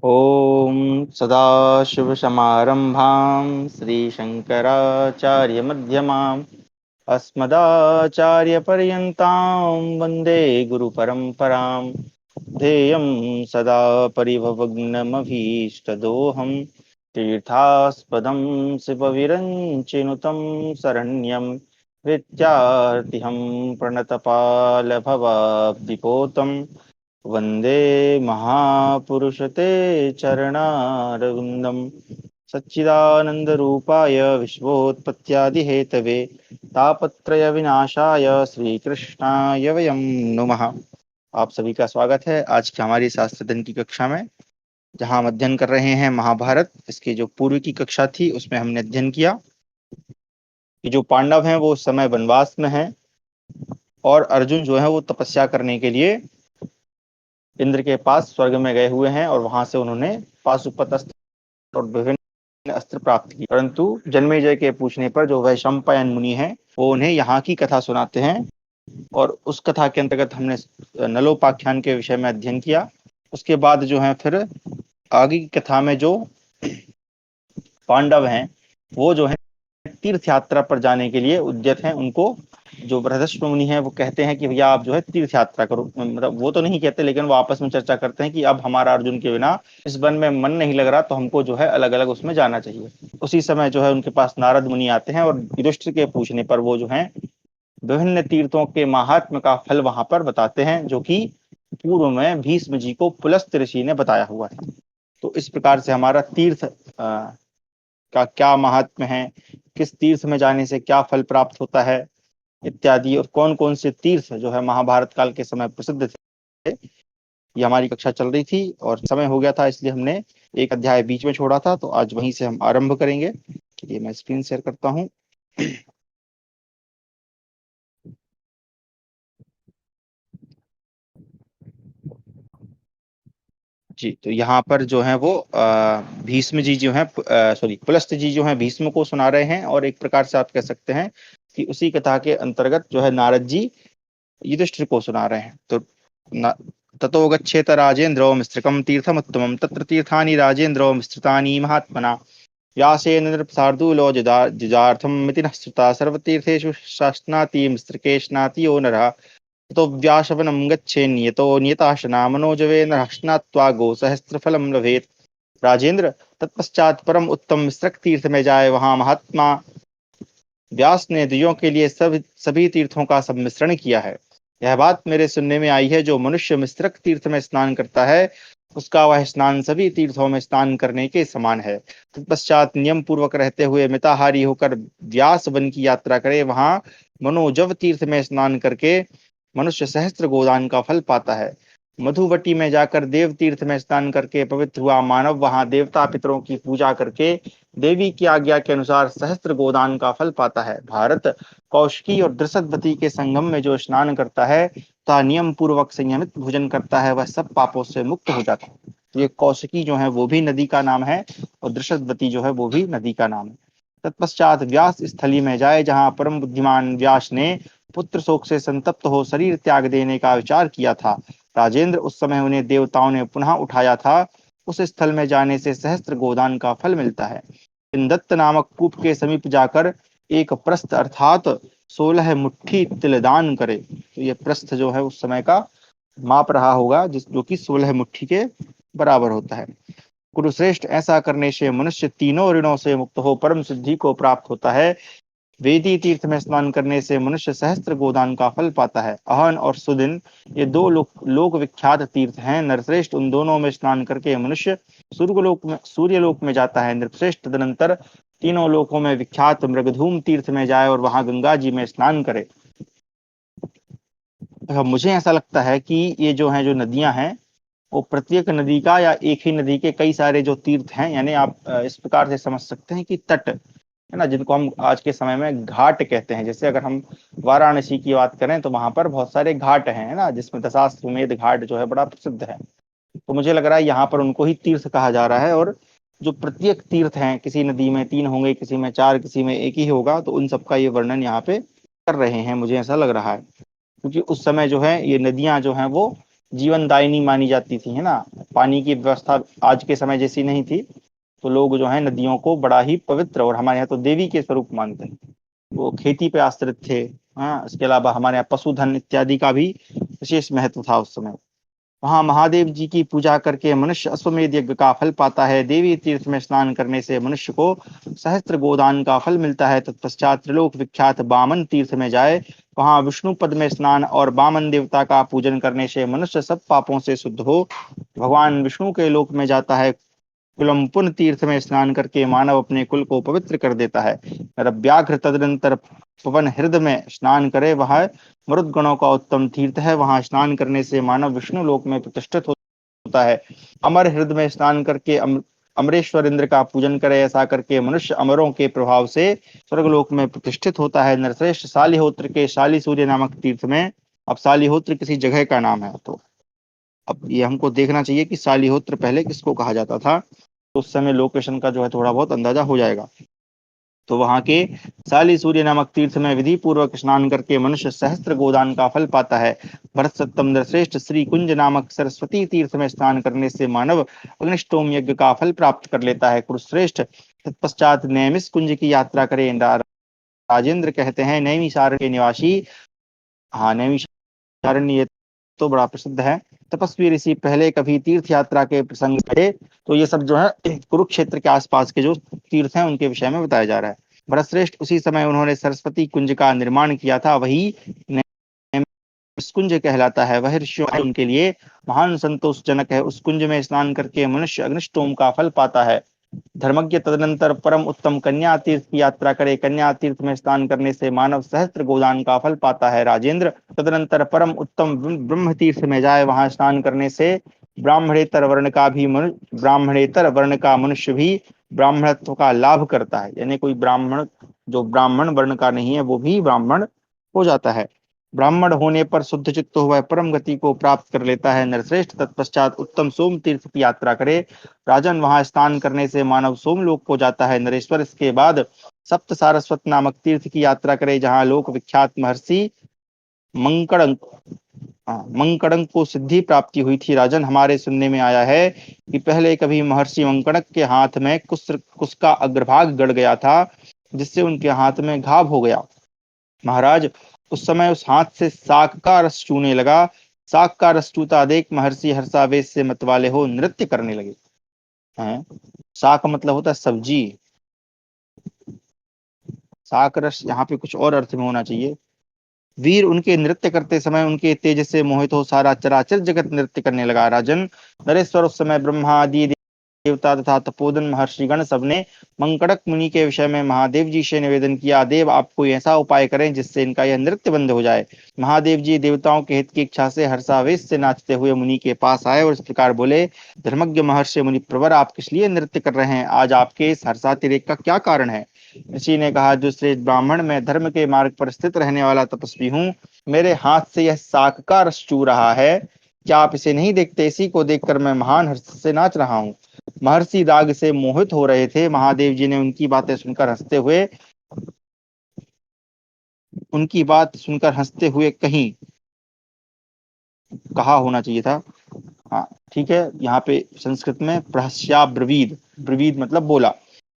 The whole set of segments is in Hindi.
ॐ सदाशिवसमारम्भां श्रीशङ्कराचार्यमध्यमाम् अस्मदाचार्यपर्यन्तां वन्दे गुरुपरम्परां। ध्येयं सदा परिभवग्नमभीष्टदोहं तीर्थास्पदं शिवविरञ्चिनुतं शरण्यं विद्यार्थिहं प्रणतपालभवाब्धिपोतं वन्दे महापुरुषते चरणारविन्दं। सच्चिदानन्दरूपाय विश्वोत्पत्त्यादिहेतवे तापत्रयविनाशाय श्रीकृष्णाय वयं नुमः। आप सभी का स्वागत है आज की हमारी शास्त्र अध्ययन की कक्षा में, जहां हम अध्ययन कर रहे हैं महाभारत। इसकी जो पूर्व की कक्षा थी उसमें हमने अध्ययन किया कि जो पांडव हैं वो उस समय वनवास में हैं और अर्जुन जो है वो तपस्या करने के लिए इंद्र के पास स्वर्ग में गए हुए हैं और वहां से उन्होंने पाशुपत अस्त्र और विभिन्न अस्त्र प्राप्त किए। परंतु जन्मेजय के पूछने पर जो वैशंपायन मुनि हैं वो उन्हें यहाँ की कथा सुनाते हैं और उस कथा के अंतर्गत हमने नलोपाख्यान के विषय में अध्ययन किया। उसके बाद जो है फिर आगे की कथा में जो पांडव हैं वो जो है तीर्थ यात्रा पर जाने के लिए उद्यत हैं। उनको जो बृहदश्व मुनि है वो कहते हैं कि भैया आप जो है तीर्थ यात्रा करो। मतलब वो तो नहीं कहते, लेकिन वो आपस में चर्चा करते हैं कि अब हमारा अर्जुन के बिना इस वन में मन नहीं लग रहा, तो हमको जो है अलग अलग उसमें जाना चाहिए। उसी समय जो है उनके पास नारद मुनि आते हैं और युधिष्ठिर के पूछने पर वो जो है विभिन्न तीर्थों के महात्म्य का फल वहां पर बताते हैं, जो कि पूर्व में भीष्म जी को पुलस्त्य ऋषि ने बताया हुआ है। तो इस प्रकार से हमारा तीर्थ का क्या महात्म्य है, किस तीर्थ में जाने से क्या फल प्राप्त होता है इत्यादि, और कौन कौन से तीर्थ जो है महाभारत काल के समय प्रसिद्ध थे, ये हमारी कक्षा चल रही थी और समय हो गया था, इसलिए हमने एक अध्याय बीच में छोड़ा था। तो आज वहीं से हम आरंभ करेंगे। चलिए मैं स्क्रीन शेयर करता हूँ। जी, तो यहाँ पर जो है वो भीष्म जी जो है सॉरी पुलस्त जी जो है भीष्म को सुना रहे हैं, और एक प्रकार से आप कह सकते हैं कि उसी कथा के अंतर्गत जो है नारद जी युधिष्ठिर को सुना रहे हैं। तो ततो गच्छेत राजेन्द्रो मिस्त्रकम तीर्थमुत्तमं तत्र तीर्थानि राजेन्द्रो मिस्त्रतानि महात्मना व्यासेन नृपसार्दूलो जुजार्थमिति नः श्रुता सर्वतीर्थेषु शास्नाति मिस्त्रके स्नाति यो नरः ततो व्यासवनं गच्छेन्यतो नियताशना मनोजवेन स्नात्वा गो सहस्त्रफलं लभेत। राजेंद्र, तत्पश्चात परम उत्तम मिश्रक तीर्थ में जाए, वहां महात्मा व्यास ने द्विजों के लिए सभी तीर्थों का सम्मिश्रण किया है। यह बात मेरे सुनने में आई है, जो मनुष्य मिश्रक तीर्थ में स्नान करता है उसका वह स्नान सभी तीर्थों में स्नान करने के समान है। तत्पश्चात नियम पूर्वक रहते हुए मिताहारी होकर व्यास वन की यात्रा करे, वहां मनोजव तीर्थ में स्नान करके मनुष्य सहस्त्र गोदान का फल पाता है। मधुवटी में जाकर देव तीर्थ में स्नान करके पवित्र हुआ मानव वहां देवता पितरों की पूजा करके देवी की आज्ञा के अनुसार सहस्त्र गोदान का फल पाता है। भारत, कौशिकी और दृषद्वती के संगम में जो स्नान करता है तथा नियम पूर्वक संयमित भोजन करता है, वह सब पापों से मुक्त हो जाता है। तो ये कौशिकी जो है वो भी नदी का नाम है और दृषद्वती जो है वो भी नदी का नाम है। तत्पश्चात व्यास स्थली में जाए, जहां परम बुद्धिमान व्यास ने पुत्र शोक से संतप्त हो शरीर त्याग देने का विचार किया था। राजेंद्र, उस समय उन्हें देवताओं ने पुनः उठाया था। उस स्थल में जाने से सहस्त्र गोदान का फल मिलता है। इंदत्त नामक कूप के समीप जाकर एक प्रस्थ अर्थात 16 मुट्ठी तिलदान करे। तो ये प्रस्थ जो है उस समय का माप रहा होगा, जो कि 16 मुट्ठी के बराबर होता है। कुरुश्रेष्ठ, ऐसा करने से मनुष्य तीनों ऋणों से मुक्त हो परम सिद्धि को प्राप्त होता है। वेदी तीर्थ में स्नान करने से मनुष्य सहस्त्र गोदान का फल पाता है। अहन और सुदिन ये दो लोक विख्यात तीर्थ हैं। नरश्रेष्ठ, उन दोनों में स्नान करके मनुष्य सूर्यलोक में जाता है। नृपश्रेष्ठ, तदनंतर तीनों लोकों में विख्यात मृगधूम तीर्थ में जाए और वहां गंगा जी में स्नान करे। मुझे ऐसा लगता है कि ये जो है जो नदियां हैं वो प्रत्येक नदी का या एक ही नदी के कई सारे जो तीर्थ हैं, यानी आप इस प्रकार से समझ सकते हैं कि तट है ना, जिनको हम आज के समय में घाट कहते हैं। जैसे अगर हम वाराणसी की बात करें तो वहां पर बहुत सारे घाट हैं, है ना, जिसमें दशाश्वमेध घाट जो है बड़ा प्रसिद्ध है। तो मुझे लग रहा है यहाँ पर उनको ही तीर्थ कहा जा रहा है। और जो प्रत्येक तीर्थ हैं, किसी नदी में 3 होंगे, किसी में 4, किसी में एक ही होगा, तो उन सबका ये वर्णन यहाँ पे कर रहे हैं, मुझे ऐसा लग रहा है। क्योंकि उस समय जो है ये नदियां जो हैं वो जीवनदायिनी मानी जाती थी, है ना। पानी की व्यवस्था आज के समय जैसी नहीं थी, तो लोग जो है नदियों को बड़ा ही पवित्र और हमारे यहाँ तो देवी के स्वरूप मानते हैं। वो खेती पे आश्रित थे। हाँ, इसके अलावा हमारे यहाँ पशुधन इत्यादि का भी विशेष महत्व था उस समय। वहां महादेव जी की पूजा करके मनुष्य अश्वमेध यज्ञ का फल पाता है। देवी तीर्थ में स्नान करने से मनुष्य को सहस्त्र गोदान का फल मिलता है। तत्पश्चात त्रिलोक विख्यात बामन तीर्थ में जाए, वहां विष्णु पद में स्नान और बामन देवता का पूजन करने से मनुष्य सब पापों से शुद्ध हो भगवान विष्णु के लोक में जाता है। कुलमपुन तीर्थ में स्नान करके मानव अपने कुल को पवित्र कर देता है। व्याघ्र तदनंतर पवन हृदय में स्नान करे, वह मरुद गणों का उत्तम तीर्थ है। वहां स्नान करने से मानव विष्णु लोक में प्रतिष्ठित होता है। अमर हृदय में स्नान करके अमरेश्वर इंद्र का पूजन करे, ऐसा करके मनुष्य अमरों के प्रभाव से स्वर्गलोक में प्रतिष्ठित होता है। नरश्रेष्ठ शालिहोत्र के शाली सूर्य नामक तीर्थ में, अब शालिहोत्र किसी जगह का नाम है, तो अब ये हमको देखना चाहिए कि शालिहोत्र पहले किसको कहा जाता था, तो उस समय लोकेशन का जो है थोड़ा बहुत अंदाजा हो जाएगा। तो वहां के शाली सूर्य नामक तीर्थ में विधि पूर्वक स्नान करके मनुष्य सहस्त्र गोदान का फल पाता है। भरत सत्तम श्रेष्ठ श्री कुंज नामक सरस्वती तीर्थ में स्नान करने से मानव अग्निष्टोम यज्ञ का फल प्राप्त कर लेता है। कुरुश्रेष्ठ तत्पश्चात नैमिष कुंज की यात्रा करें। राजेंद्र कहते हैं नैमिषारण्य के निवासी, हाँ नैमिषारण्य ये तो बड़ा प्रसिद्ध है। तपस्वी ऋषि पहले कभी तीर्थ यात्रा के प्रसंग थे, तो ये सब जो है कुरुक्षेत्र के आसपास के जो तीर्थ हैं उनके विषय में बताया जा रहा है। भरतश्रेष्ठ उसी समय उन्होंने सरस्वती कुंज का निर्माण किया था, वही कुंज कहलाता है। वह ऋषियों उनके लिए महान संतोषजनक है। उस कुंज में स्नान करके मनुष्य अग्निष्टोम का फल पाता है। धर्मज्ञ तदनंतर परम उत्तम कन्या तीर्थ की यात्रा करे। कन्या तीर्थ में स्नान करने से मानव सहस्त्र गोदान का फल पाता है। राजेंद्र तदनंतर परम उत्तम ब्रह्म तीर्थ में जाए, वहां स्नान करने से ब्राह्मणेतर वर्ण का मनुष्य भी ब्राह्मणत्व का लाभ करता है। यानी कोई ब्राह्मण जो ब्राह्मण वर्ण का नहीं है वो भी ब्राह्मण हो जाता है। ब्राह्मण होने पर शुद्ध चित्त हुआ परम गति को प्राप्त कर लेता है। नरश्रेष्ठ तत्पश्चात उत्तम सोम तीर्थ की यात्रा करे। राजन वहां स्नान करने से मानव सोमलोक को जाता है। नरेश्वर इसके बाद सप्त सारस्वत नामक तीर्थ की यात्रा करे, जहां लोक विख्यात महर्षि मंकड़ंक मंकड़ंक को सिद्धि प्राप्ति हुई थी। राजन, हमारे सुनने में आया है कि पहले कभी महर्षि मंकड़क के हाथ में कुश का अग्रभाग गड़ गया था, जिससे उनके हाथ में घाव हो गया। महाराज, उस समय उस हाथ से साग का रस चूने लगा। साग का रस चूता देख महर्षि हर्षावेश से मतवाले हो नृत्य करने लगे हैं। साग का मतलब होता है सब्जी। साग रस यहाँ पे कुछ और अर्थ में होना चाहिए। वीर उनके नृत्य करते समय उनके तेज से मोहित हो सारा चराचर जगत नृत्य करने लगा। राजन, नरेश्वर उस समय ब्रह्मा आदि देवता तथा तपोधन महर्षिगण सबने मंकड़क मुनि के विषय में महादेव जी से निवेदन किया, देव आप कोई ऐसा उपाय करें जिससे इनका यह नृत्य बंद हो जाए। महादेव जी देवताओं के हित की इच्छा से हर्षावेश से नाचते हुए मुनि के पास आए और इस प्रकार बोले, धर्मज्ञ महर्षि मुनि प्रवर, आप किस लिए नृत्य कर रहे हैं? आज आपके इस हर्षातिरेक का क्या कारण है? ऋषि ने कहा, जो श्रेष्ठ ब्राह्मण, मैं धर्म के मार्ग पर स्थित रहने वाला तपस्वी हूँ। मेरे हाथ से यह साग का रस चू रहा है, क्या आप इसे नहीं देखते? इसी को देखकर मैं महान हर्ष से नाच रहा हूँ। महर्षि राग से मोहित हो रहे थे। महादेव जी ने उनकी बात सुनकर हंसते हुए कहीं कहा होना चाहिए था। हाँ ठीक है, यहाँ पे संस्कृत में प्रहस्याब्रवीद, ब्रवीद मतलब बोला।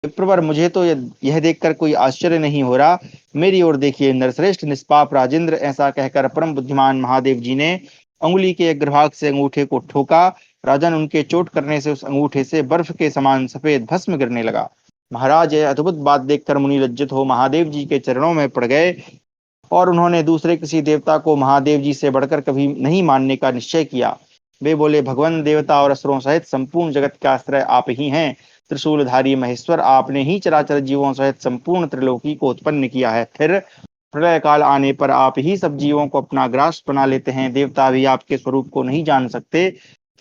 विप्रवर, मुझे तो यह देखकर कोई आश्चर्य नहीं हो रहा। मेरी ओर देखिए। नरश्रेष्ठ निष्पाप राजेंद्र, ऐसा कहकर परम बुद्धिमान महादेव जी ने अंगुली के अग्रभाग से अंगूठे को ठोका। राजन, उनके चोट करने से उस अंगूठे से बर्फ के समान सफेद भस्म गिरने लगा। महाराज, यह अद्भुत बात देखकर मुनि लज्जित हो महादेव जी के चरणों में पड़ गए और उन्होंने दूसरे किसी देवता को महादेव जी से बढ़कर कभी नहीं मानने का निश्चय किया। वे बोले, भगवान, देवता और असुरों सहित संपूर्ण जगत का आश्रय आप ही हैं। त्रिशूलधारी महेश्वर, आपने ही चराचर जीवों सहित संपूर्ण त्रिलोकी को उत्पन्न किया है। फिर प्रलय काल आने पर आप ही सब जीवों को अपना ग्रास बना लेते हैं। देवता भी आपके स्वरूप को नहीं जान सकते,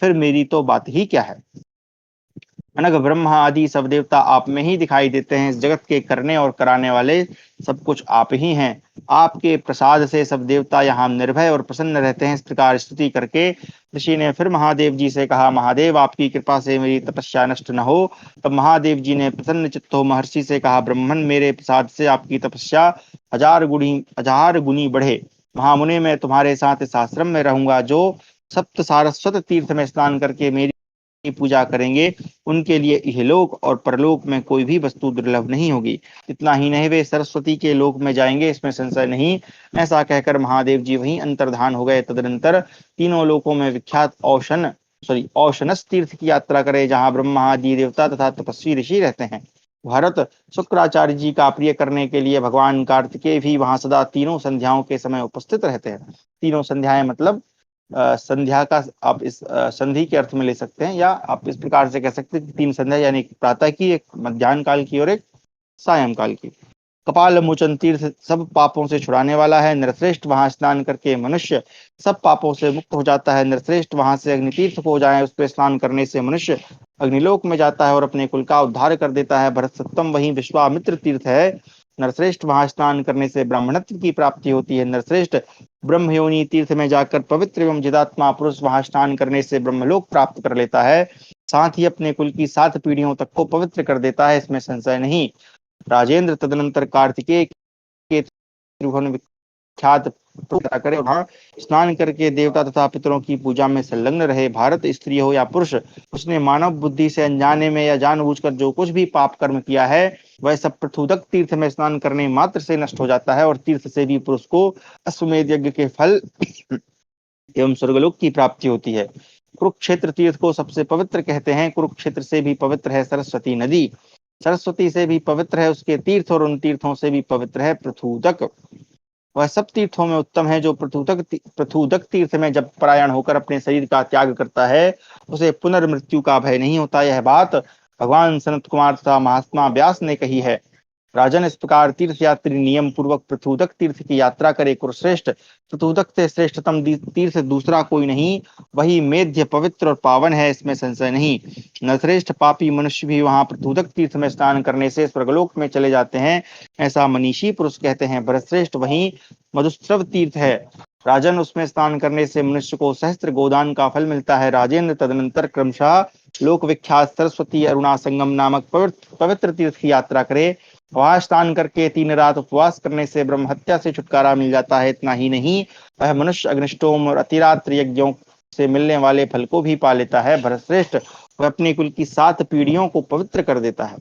फिर मेरी तो बात ही क्या है। अनग ब्रह्मा आदि सब देवता आप में ही दिखाई देते हैं। इस जगत के करने और कराने वाले सब कुछ आप ही हैं। आपके प्रसाद से सब देवता यहाँ निर्भय और प्रसन्न रहते हैं। इस प्रकार स्तुति करके ऋषि ने फिर महादेव जी से कहा, महादेव, आपकी कृपा से मेरी तपस्या नष्ट न हो। तब महादेव जी ने प्रसन्न चित्त हो महर्षि से कहा, ब्राह्मण, मेरे प्रसाद से आपकी तपस्या हजार गुनी बढ़े। महामुनि, मैं तुम्हारे साथ इस आश्रम में रहूंगा जो सप्त सारस्वत तीर्थ में स्नान करके मेरी की पूजा करेंगे उनके लिए इहलोक और परलोक में कोई भी वस्तु दुर्लभ नहीं होगी। इतना ही नहीं, वे सरस्वती के लोक में जाएंगे, इसमें संशय नहीं। ऐसा कहकर महादेव जी वहीं अंतर्धान हो गए। तदनंतर तीनों लोकों में विख्यात औशनस तीर्थ की यात्रा करे, जहाँ ब्रह्मा आदि देवता तथा तपस्वी ऋषि रहते हैं। भरत शुक्राचार्य जी का प्रिय करने के लिए भगवान कार्तिकेय भी वहां सदा तीनों संध्याओं के समय उपस्थित रहते हैं। तीनों संध्याएं मतलब संध्या का आप इस संधि के अर्थ में ले सकते हैं, या आप इस प्रकार से कह सकते हैं कि तीन संध्या, यानी एक प्रातः की, एक मध्याह्न काल की और एक सायं काल की। कपाल मोचन तीर्थ सब पापों से छुड़ाने वाला है। नरश्रेष्ठ वहां स्नान करके मनुष्य सब पापों से मुक्त हो जाता है। नरश्रेष्ठ वहां से अग्नि तीर्थ को जाए, उस पर स्नान करने से मनुष्य अग्निलोक में जाता है और अपने कुल का उद्धार कर देता है। भरत सत्तम वहीं विश्वामित्र तीर्थ है। नरश्रेष्ठ वहां स्नान करने से ब्राह्मणत्व की प्राप्ति होती है। नरश्रेष्ठ ब्रह्मयोनि तीर्थ में जाकर पवित्र एवं जिदात्मा पुरुष वहां स्नान करने से ब्रह्मलोक प्राप्त कर लेता है, साथ ही अपने कुल की 7 पीढ़ियों तक को पवित्र कर देता है, इसमें संशय नहीं। राजेंद्र तदनंतर कार्तिकेय के त्रिभुवन विख्यात करे, वहां स्नान करके देवता तथा पितरों की पूजा में संलग्न रहे। भारत स्त्री हो या पुरुष, उसने मानव बुद्धि से अनजाने में या जानबूझकर जो कुछ भी पाप कर्म किया है, वह सब पृथुदक तीर्थ में स्नान करने मात्र से नष्ट हो जाता है, और तीर्थ से भी पुरुष को अश्वमेध यज्ञ के फल एवं स्वर्गलोक की प्राप्ति होती है। कुरुक्षेत्र तीर्थ को सबसे पवित्र कहते हैं। कुरुक्षेत्र से भी पवित्र है सरस्वती नदी, सरस्वती से भी पवित्र है उसके तीर्थ, और उन तीर्थों से भी पवित्र है पृथुदक। वह सब तीर्थों में उत्तम है। जो पृथुदक तीर्थ में जब परायण होकर अपने शरीर का त्याग करता है, उसे पुनर्मृत्यु का भय नहीं होता। यह बात भगवान सनत कुमार तथा महात्मा व्यास ने कही है। राजन, इस प्रकार तीर्थ यात्री नियम पूर्वक पृथुदक तीर्थ की यात्रा करे। कुरुश्रेष्ठ, पृथुदक से श्रेष्ठतम तीर्थ दूसरा कोई नहीं, वही मेध्य पवित्र और पावन है, इसमें संशय नहीं। नरश्रेष्ठ पापी मनुष्य भी वहां पृथुदक तीर्थ में स्नान करने से स्वर्गलोक में चले जाते हैं, ऐसा मनीषी पुरुष कहते हैं। भरतश्रेष्ठ वही मधुस्रव तीर्थ है। राजन, उसमें स्नान करने से मनुष्य को सहस्त्र गोदान का फल मिलता है। राजेंद्र, तदनंतर क्रमशः लोक विख्यात सरस्वती अरुणा संगम नामक पवित्र तीर्थ की यात्रा करे। वहां स्नान करके 3 रात उपवास करने से ब्रह्म हत्या से छुटकारा मिल जाता है। इतना ही नहीं, वह मनुष्य अग्निष्टोम और अतिरात्र यज्ञों से मिलने वाले फल को भी पा लेता है। भरतश्रेष्ठ, वह अपने कुल की 7 पीढ़ियों को पवित्र कर देता है।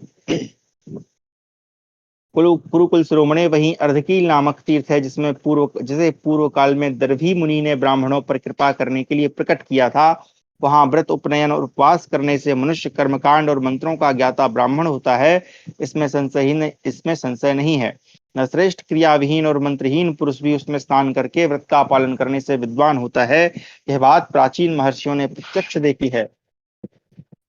कुरुकुल शिरोमणि वही अर्धकील नामक तीर्थ है, जिसे पूर्व काल में दर्भी मुनि ने ब्राह्मणों पर कृपा करने के लिए प्रकट किया था। वहां व्रत, उपनयन और उपवास करने से मनुष्य कर्मकांड और मंत्रों का ज्ञाता ब्राह्मण होता है, इसमें संशय नहीं है। नरश्रेष्ठ क्रियाविहीन और मंत्रहीन पुरुष भी उसमें स्नान करके व्रत का पालन करने से विद्वान होता है। यह बात प्राचीन महर्षियों ने प्रत्यक्ष देखी है।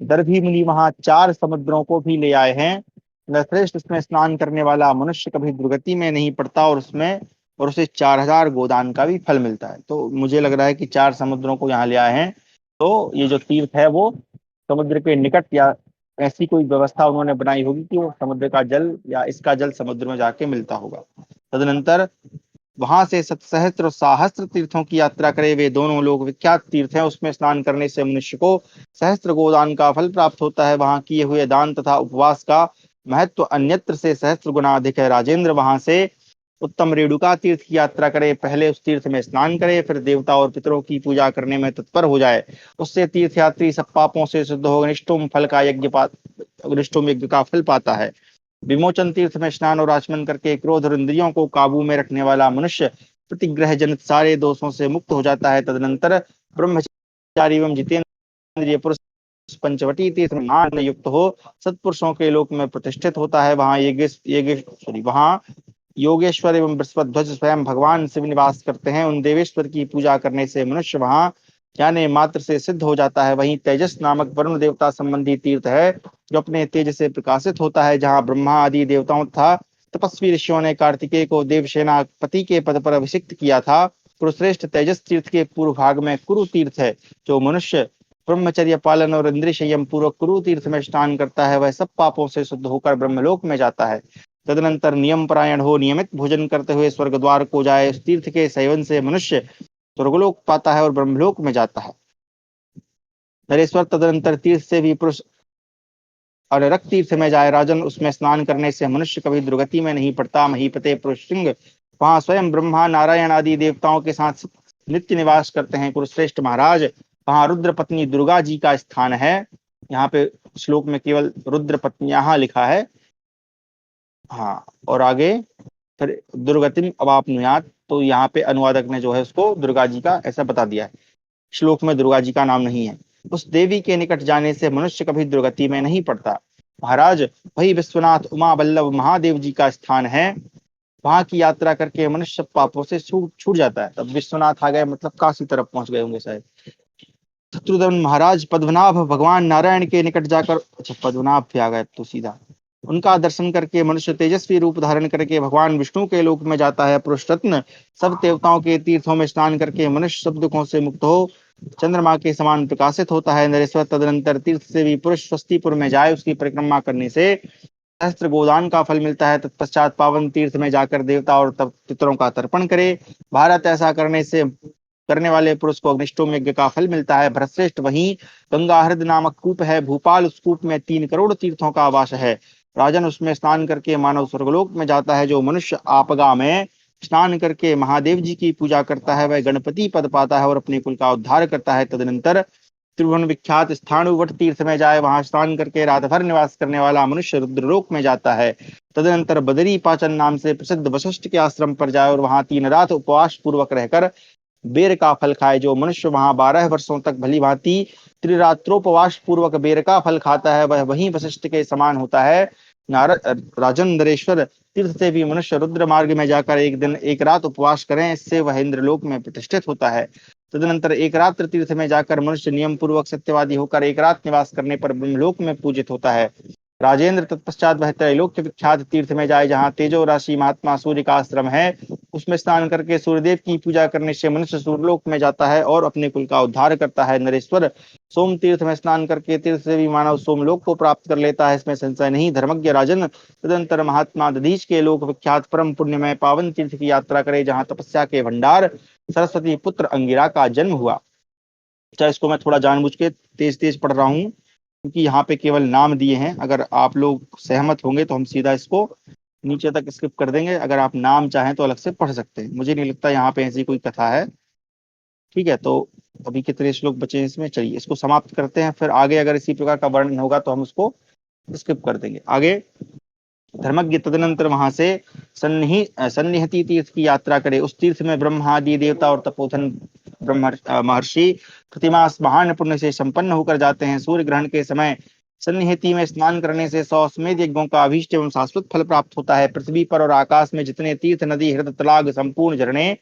दर्भी मुनि वहां 4 समुद्रों को भी ले आए हैं। नरश्रेष्ठ, इसमें स्नान करने वाला मनुष्य कभी दुर्गति में नहीं पड़ता, और उसे 4000 गोदान का भी फल मिलता है। तो मुझे लग रहा है कि 4 समुद्रों को यहाँ ले आए हैं, तो ये जो तीर्थ है वो समुद्र के निकट, या ऐसी कोई व्यवस्था उन्होंने बनाई होगी कि वो समुद्र का जल या इसका जल समुद्र में जाके मिलता होगा। तदनंतर वहां से सतसहस्त्र और सहस्त्र तीर्थों की यात्रा करे। वे दोनों लोग विख्यात तीर्थ हैं। उसमें स्नान करने से मनुष्य को सहस्त्र गोदान का फल प्राप्त होता है। वहां किए हुए दान तथा उपवास का महत्व अन्यत्र से सहस्त्र गुना अधिक है। राजेंद्र, वहां से उत्तम रेणुका तीर्थ की यात्रा करे। पहले उस तीर्थ में स्नान करे, फिर देवता और पितरों की पूजा करने में तत्पर हो जाए। उससे तीर्थयात्री सब पापों से शुद्ध हो अग्निष्टोम यज्ञ का फल पाता है। विमोचन तीर्थ में स्नान और आचमन करके क्रोध और इंद्रियों को काबू में रखने वाला मनुष्य प्रतिग्रह जनित सारे दोषों से मुक्त हो जाता है। तदनंतर ब्रह्मचारी एवं जितेंद्रिय पुरुष पंचवटी तीर्थ में मान युक्त हो सत्पुरुषों के लोक में प्रतिष्ठित होता है। वहां योगेश्वर एवं बृहस्पति ध्वज स्वयं भगवान शिव निवास करते हैं। उन देवेश्वर की पूजा करने से मनुष्य वहां जाने मात्र से सिद्ध हो जाता है। वहीं तेजस नामक वरुण देवता संबंधी तीर्थ है, जो अपने तेज से प्रकाशित होता है, जहां ब्रह्मा आदि देवताओं तथा तपस्वी ऋषियों ने कार्तिकेय को देवसेना पति के पद पर अभिषिक्त किया था। कुरुश्रेष्ठ, तेजस तीर्थ के पूर्व भाग में कुरु तीर्थ है। जो मनुष्य ब्रह्मचर्य पालन और इंद्रिय संयम पूर्वक कुरु तीर्थ में स्नान करता है, वह सब पापों से शुद्ध होकर ब्रह्मलोक में जाता है। तदनंतर नियम परायण हो नियमित भोजन करते हुए स्वर्ग द्वार को जाए। उस तीर्थ के सेवन से मनुष्य स्वर्गलोक पाता है और ब्रह्मलोक में जाता है। नरेश्वर, तदनंतर तीर्थ से भी पुरुष और रक्त तीर्थ में जाए। राजन, उसमें स्नान करने से मनुष्य कभी दुर्गति में नहीं पड़ता। महीपते पुरुष सिंह वहां स्वयं ब्रह्मा नारायण आदि देवताओं के साथ नित्य निवास करते हैं। कुरुश्रेष्ठ महाराज, वहां रुद्र पत्नी दुर्गा जी का स्थान है। यहाँ पे श्लोक में केवल रुद्र पत्नी यहाँ लिखा है। हाँ, और आगे फिर दुर्गतिम अवाप्नुयात, तो यहाँ पे अनुवादक ने जो है उसको दुर्गा जी का ऐसा बता दिया है। श्लोक में दुर्गा जी का नाम नहीं है। उस देवी के निकट जाने से मनुष्य कभी दुर्गति में नहीं पड़ता। महाराज, वही विश्वनाथ उमा वल्लभ महादेव जी का स्थान है। वहां की यात्रा करके मनुष्य पापों से छूट छूट जाता है। तब विश्वनाथ आ गए, मतलब काशी तरफ पहुंच गए होंगे शायद। शत्रुघ्न महाराज पद्मनाभ भगवान नारायण के निकट जाकर, अच्छा पद्मनाभ भी आ गए तो सीधा, उनका दर्शन करके मनुष्य तेजस्वी रूप धारण करके भगवान विष्णु के लोक में जाता है। पुरुष रत्न सब देवताओं के तीर्थों में स्नान करके मनुष्य सब दुखों से मुक्त हो चंद्रमा के समान प्रकाशित होता है। नरेश्वर तदनंतर तीर्थ से भी पुरुष स्वस्तिपुर में जाए, उसकी परिक्रमा करने से सहस्त्र गोदान का फल मिलता है। तत्पश्चात पावन तीर्थ में जाकर देवता और पितरों का तर्पण करे। भारत, ऐसा करने वाले पुरुष को अग्निष्टोम यज्ञ का फल मिलता है। भरतश्रेष्ठ, वहीं गंगा हृद नामक कूप है भूपाल, उस कूप में 3 करोड़ तीर्थों का आवास है। राजन, उसमें स्नान करके मानव स्वर्गलोक में जाता है। जो मनुष्य आपगा में स्नान करके महादेव जी की पूजा करता है वह गणपति पद पाता है और अपने कुल का उद्धार करता है। तदनंतर त्रिभुवन विख्यात स्थाणुवट तीर्थ में जाए, वहां स्नान करके रात भर निवास करने वाला मनुष्य रुद्रलोक में जाता है। तदनंतर बदरी पाचन नाम से प्रसिद्ध वशिष्ठ के आश्रम पर जाए और वहां 3 रात उपवास पूर्वक रहकर बेर का फल खाए। जो मनुष्य वहां 12 वर्षों तक भली भांति त्रिरात्रोपवास पूर्वक बेर का फल खाता है वह वहीं वशिष्ठ के समान होता है। नारद राजन, नरेश्वर तीर्थ से भी मनुष्य रुद्र मार्ग में जाकर 1 दिन 1 रात उपवास करें, इससे वह इंद्रलोक में प्रतिष्ठित होता है। तदनंतर 1 रात्र तीर्थ में जाकर मनुष्य नियम पूर्वक सत्यवादी होकर 1 रात निवास करने पर ब्रह्मलोक में पूजित होता है। राजेंद्र, तत्पश्चात वह त्रैलोक्य विख्यात तीर्थ में जाए जहाँ तेजो राशि महात्मा सूर्य का आश्रम है। उसमें स्नान करके सूर्यदेव की पूजा करने से मनुष्य सूर्यलोक में जाता है और अपने कुल का उद्धार करता है। नरेश्वर, सोम तीर्थ में स्नान करके तीर्थ से भी मानव सोमलोक को प्राप्त कर लेता है, इसमें संशय नहीं। धर्मज्ञ राजन, तदंतर महात्मा दधीच के लोक विख्यात परम पुण्यमय पावन तीर्थ की यात्रा करे जहाँ तपस्या के भंडार सरस्वती पुत्र अंगिरा का जन्म हुआ। अच्छा, इसको मैं थोड़ा जानबूझ के तेज तेज पढ़ रहा हूँ क्योंकि यहाँ पे केवल नाम दिए हैं। अगर आप लोग सहमत होंगे तो हम सीधा इसको नीचे तक स्किप कर देंगे। अगर आप नाम चाहें तो अलग से पढ़ सकते हैं, मुझे नहीं लगता यहाँ पे ऐसी कोई कथा है। ठीक है, तो अभी कितने श्लोक बचे हैं इसमें, चलिए इसको समाप्त करते हैं, फिर आगे अगर इसी प्रकार का वर्णन होगा तो हम उसको स्किप कर देंगे। आगे, धर्मज्ञ तदनंतर वहां से सन्निहिति तीर्थ की यात्रा करे। उस तीर्थ में ब्रह्मादि देवता और तपोधन महर्षि प्रतिमास महान पुण्य से संपन्न होकर जाते हैं। सूर्य ग्रहण के समय सन्निहिति में स्नान करने से 100 अश्वमेध यज्ञों का अभीष्ट एवं शाश्वत फल प्राप्त होता है। पृथ्वी पर और आकाश में जितने तीर्थ, नदी, हृद, तलाग, संपूर्ण झरने,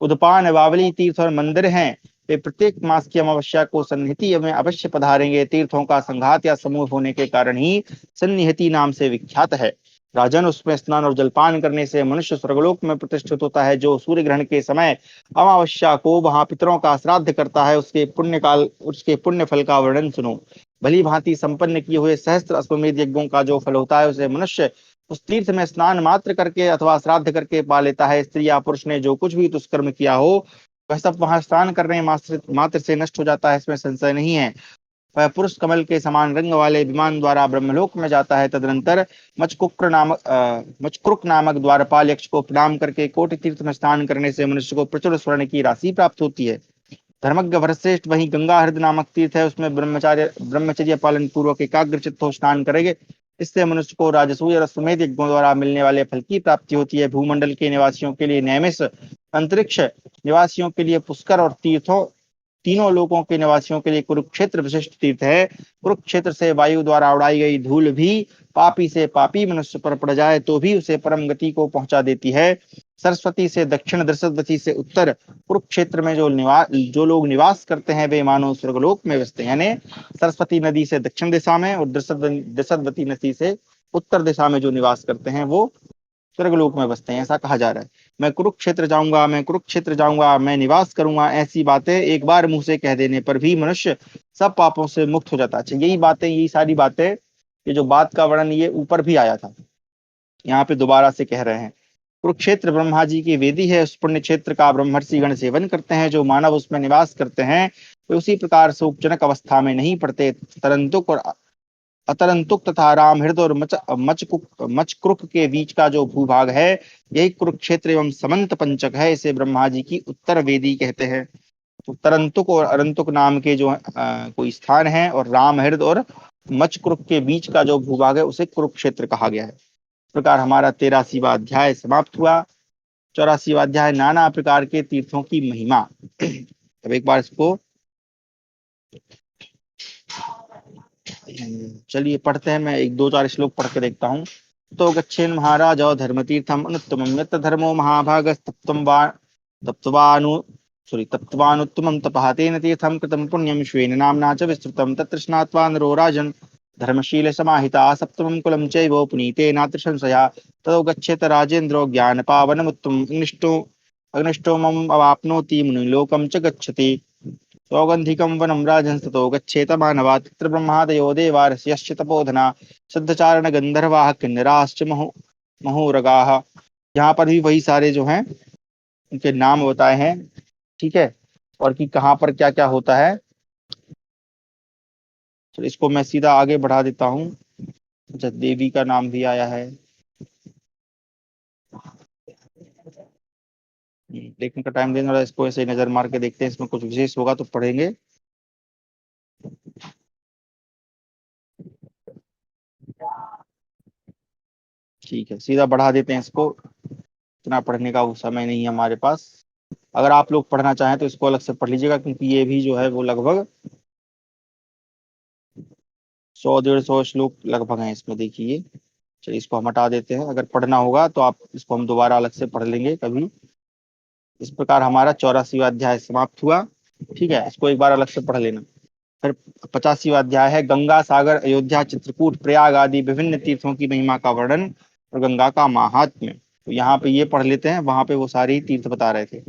उद्पान, बावली तीर्थ और मंदिर हैं, वे प्रत्येक मास की अमावस्या को सन्निहिति में अवश्य पधारेंगे। तीर्थों का संघात या समूह होने के कारण ही सन्निहिति नाम से विख्यात है। राजन, उसमें स्नान और जलपान करने से मनुष्य स्वर्गलोक में प्रतिष्ठित होता है। जो सूर्य ग्रहण के समय अमावस्या को वहां पितरों का श्राद्ध करता है उसके पुण्य फल का वर्णन सुनो। भली भांति संपन्न किए हुए सहस्त्र अश्वमेध यज्ञों का जो फल होता है उसे मनुष्य उस तीर्थ में स्नान मात्र करके अथवा श्राद्ध करके पा लेता है। स्त्री या पुरुष ने जो कुछ भी दुष्कर्म किया हो वह सब वहां स्नान करने मात्र से नष्ट हो जाता है, इसमें संशय नहीं है। वह पुरुष कमल के समान रंग वाले विमान द्वारा ब्रह्मलोक में जाता है। तदनंतर मचक्रुक नामक द्वारपाल यक्ष को प्रणाम करके कोटि तीर्थ में स्नान करने से मनुष्य को प्रचुर स्वर्ण की राशि प्राप्त होती है। धर्मज्ञ भरतश्रेष्ठ, वहीं गंगा हृद नामक तीर्थ है, उसमें ब्रह्मचर्य पालन पूर्वक एकाग्र चित्त हो स्नान करेंगे। इससे मनुष्य को राजसूय और अश्वमेध यज्ञों द्वारा मिलने वाले फल की प्राप्ति होती है। भूमंडल के निवासियों के लिए नैमिष, अंतरिक्ष निवासियों के लिए पुष्कर और तीनों लोकों के निवासियों के लिए कुरुक्षेत्र विशिष्ट तीर्थ है। कुरुक्षेत्र से वायु द्वारा उड़ाई गई धूल भी पापी से पापी मनुष्य पर पड़ जाए तो भी उसे परम गति को पहुंचा देती है। सरस्वती से दक्षिण, दृषद्वती से उत्तर, कुरुक्षेत्र में जो लोग निवास करते हैं वे मानो स्वर्गलोक में बसते हैं। यानी सरस्वती नदी से दक्षिण दिशा में और दृषद्वती नदी से उत्तर दिशा में जो निवास करते हैं वो स्वर्गलोक में बसते हैं, ऐसा कहा जा रहा है। मैं कुरुक्षेत्र जाऊंगा, मैं निवास करूंगा, ऐसी बातें एक बार मुंह से कह देने पर भी मनुष्य सब पापों से मुक्त हो जाता है। अच्छा, यही सारी बातें, ये जो बात का वर्णन ये ऊपर भी आया था, यहाँ पे दोबारा से कह रहे हैं। कुरुक्षेत्र ब्रह्मा जी की वेदी है, उस पुण्य क्षेत्र का ब्रह्मर्षि गण सेवन करते हैं। जो मानव उसमें निवास करते हैं वे उसी प्रकार शोकजनक अवस्था में नहीं पड़ते। तरंतुक और अतरंतुक तथा राम हृदय और मचक्रुक के बीच का जो भूभाग है यही कुरुक्षेत्र एवं समंत पंचक है। इसे ब्रह्मा जी की उत्तर वेदी कहते हैं। तो तरंतुक और अरंतुक नाम के जो कोई स्थान है, और रामहृद और मचकुरुक के बीच का जो भूभाग है उसे कुरुक्षेत्र कहा गया है। इस प्रकार हमारा 83वां अध्याय समाप्त हुआ। 84वां अध्याय नाना प्रकार के तीर्थों की महिमा। अब एक बार इसको चलिए पढ़ते हैं। मैं एक दो चार श्लोक पढ़ के देखता हूँ। तो गच्छेन महाराज धर्म तीर्थम अनुत्तमम यत्र धर्मो तप्तवानु तप्तवानुत्तमं तपः तेन तीर्थं कृतं पुण्यं श्वेन नाम्ना च विस्तृतं तत्र स्नात्वा नरो राजन् धर्मशील समाहिता सप्तमं कुलं चैव पुनीतेनात्र संशया ततो गच्छेत राजेन्द्रो ज्ञानपावनमुत्तमम् अग्निष्टोमम् अवाप्नोति मुनिलोकं च गच्छति सौगन्धिकं वनं राजहंसतो गच्छेत मानवा तत्र ब्रह्मादयो देवार्षयश्च तपोधना सिद्धचारण गंधर्वाः किन्नराश्च महोरगाः। यहाँ पर भी वही सारे जो हैं उनके नाम बताए हैं, ठीक है, और कि कहाँ पर क्या क्या होता है। तो इसको मैं सीधा आगे बढ़ा देता हूँ। अच्छा, देवी का नाम भी आया है। देखने का टाइम देने वाला, इसको ऐसे नजर मार के देखते हैं, इसमें कुछ विशेष होगा तो पढ़ेंगे। ठीक है, सीधा बढ़ा देते हैं इसको, इतना पढ़ने का वो समय नहीं है हमारे पास। अगर आप लोग पढ़ना चाहें तो इसको अलग से पढ़ लीजिएगा, क्योंकि ये भी जो है वो लगभग 100-150 श्लोक लगभग हैं इसमें, देखिए। चलिए इसको हम हटा देते हैं, अगर पढ़ना होगा तो आप इसको हम दोबारा अलग से पढ़ लेंगे कभी। इस प्रकार हमारा 84वां अध्याय समाप्त हुआ, ठीक है। इसको एक बार अलग से पढ़ लेना। फिर 85वां अध्याय है गंगा सागर अयोध्या चित्रकूट प्रयाग आदि विभिन्न तीर्थों की महिमा का वर्णन और गंगा का महात्म्य। तो यहाँ पे ये पढ़ लेते हैं, वहां पे वो सारी तीर्थ बता रहे थे।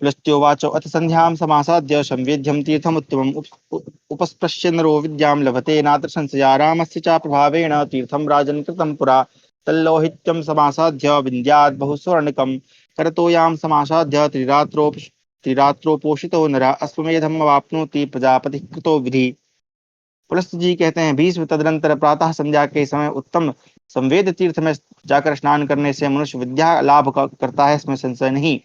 पुलस्त्योवाच अथ संध्यां समासाद्य संवेद्यं तीर्थमुत्तमम् उपस्पृश्य नरो विद्यां लभते नात्र संशया रामस्य च प्रभावेण तीर्थं राजन् कृतं पुरा तल्लोहित्यं समासाद्य विन्द्यात् बहुस्वर्णकं करतोयां समासाद्य त्रिरात्रोपोषितो नरः अश्वमेधम् अवाप्नोति प्रजापतिः कृतो विधि। पुलस्त जी कहते हैं, भीष्म तदनंतर प्रातः संध्या के समय उत्तम संवेद तीर्थ में जाकर स्नान करने से मनुष्य विद्या लाभ करता है, इसमें संशय नहीं।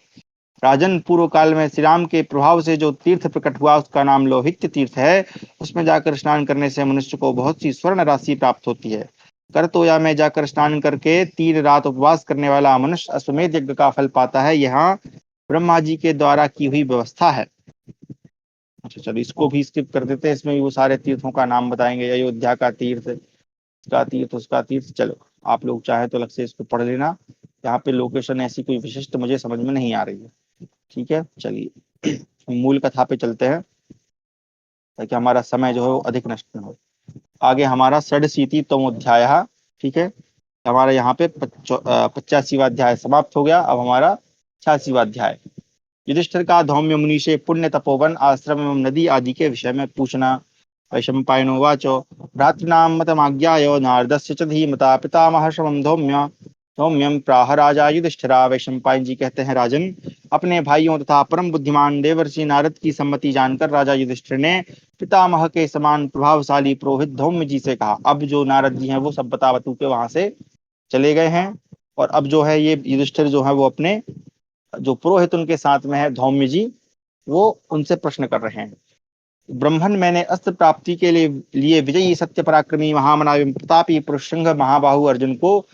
राजन, पूर्व काल में श्री राम के प्रभाव से जो तीर्थ प्रकट हुआ उसका नाम लोहित्य तीर्थ है। उसमें जाकर स्नान करने से मनुष्य को बहुत सी स्वर्ण राशि प्राप्त होती है। करतोया में जाकर स्नान करके 3 रात उपवास करने वाला मनुष्य अश्वमेध यज्ञ का फल पाता है। यहाँ ब्रह्मा जी के द्वारा की हुई व्यवस्था है। अच्छा चलो, इसको भी स्किप कर देते हैं, इसमें भी वो सारे तीर्थों का नाम बताएंगे, अयोध्या का तीर्थ, उसका तीर्थ, उसका तीर्थ। चलो आप लोग चाहे तो अलग से इसको पढ़ लेना। यहाँ पे लोकेशन ऐसी कोई विशिष्ट मुझे समझ में नहीं आ रही है, ठीक है। चलिए मूल कथा पे चलते हैं, ताकि हमारा समय जो है वो अधिक नष्ट न हो। आगे हमारा षडशीतितमो अध्याय, ठीक है। हमारा यहाँ पे 85वां अध्याय समाप्त हो गया। अब हमारा 86वां अध्याय, युधिष्ठिर का धौम्य मुनि से पुण्य तपोवन आश्रम एवं नदी आदि के विषय में पूछना। वैशंपायनो वाचो भ्रातॄणां मतमाज्ञाय नारदस्य च धीमता पितामहर्षं धौम्यं प्राह राजा युधिष्ठिरा। वैशंपायन जी कहते हैं, राजन, अपने भाइयों तथा परम बुद्धिमान देवर्षि नारद की सम्मति जानकर राजा युधिष्ठिर ने पितामह के समान प्रभावशाली पुरोहित धौम्य जी से कहा। अब जो नारद जी हैं वो सब बता बतू के वहां से चले गए हैं, और अब जो है ये युधिष्ठिर जो है वो अपने जो पुरोहित उनके साथ में है धौम्य जी, वो उनसे प्रश्न कर रहे हैं। ब्रह्मन, मैंने अस्त्र प्राप्ति के लिए विजयी सत्य पराक्रमी महामना एवं प्रतापी पुरुष सिंह महाबाहु अर्जुन को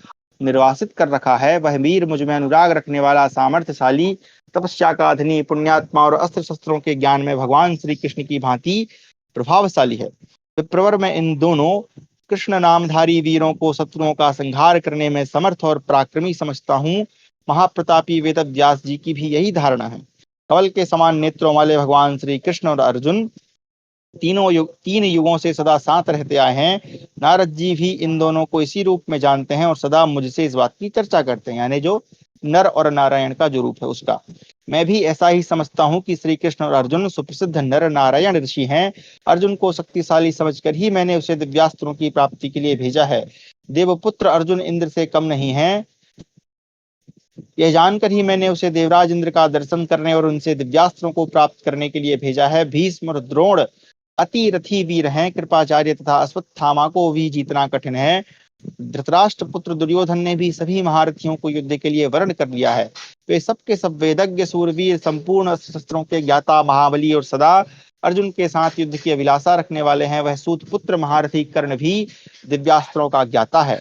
निर्वासित कर रखा है। वह वीर, मुझ में अनुराग रखने वाला, सामर्थ्यशाली, तपस्या का धनी, पुण्यात्मा और अस्त्र शस्त्रों के ज्ञान में भगवान श्री कृष्ण की भांति प्रभावशाली है। विप्रवर में इन दोनों कृष्ण नामधारी वीरों को शत्रुओं का संहार करने में समर्थ और पराक्रमी समझता हूँ। महाप्रतापी वेद व्यास जी की भी यही धारणा है। कमल के समान नेत्रों वाले भगवान श्री कृष्ण और अर्जुन तीन युगों से सदा साथ रहते आए हैं। नारद जी भी इन दोनों को इसी रूप में जानते हैं और सदा मुझसे इस बात की चर्चा करते हैं, यानी जो नर और नारायण का जो रूप है उसका। मैं भी ऐसा ही समझता हूँ कि श्री कृष्ण और अर्जुन सुप्रसिद्ध नर नारायण ऋषि हैं। अर्जुन को शक्तिशाली समझकर ही मैंने उसे दिव्यास्त्रों की प्राप्ति के लिए भेजा है। देवपुत्र अर्जुन इंद्र से कम नहीं है, यह जानकर ही मैंने उसे देवराज इंद्र का दर्शन करने और उनसे दिव्यास्त्रों को प्राप्त करने के लिए भेजा है। भीष्म और द्रोण अति रथी वीर हैं। कृपाचार्य तथा अश्वत्थामा को भी जीतना कठिन है। धृतराष्ट्र पुत्र दुर्योधन ने भी सभी महारथियों को युद्ध के लिए वर्ण कर लिया है। वे सबके सब वेदज्ञ, सूरवीर, संपूर्ण अस्त्र शस्त्रों के ज्ञाता, महाबली और सदा अर्जुन के साथ युद्ध की अभिलाषा रखने वाले हैं। वह सूत पुत्र महारथी कर्ण भी दिव्यास्त्रों का ज्ञाता है।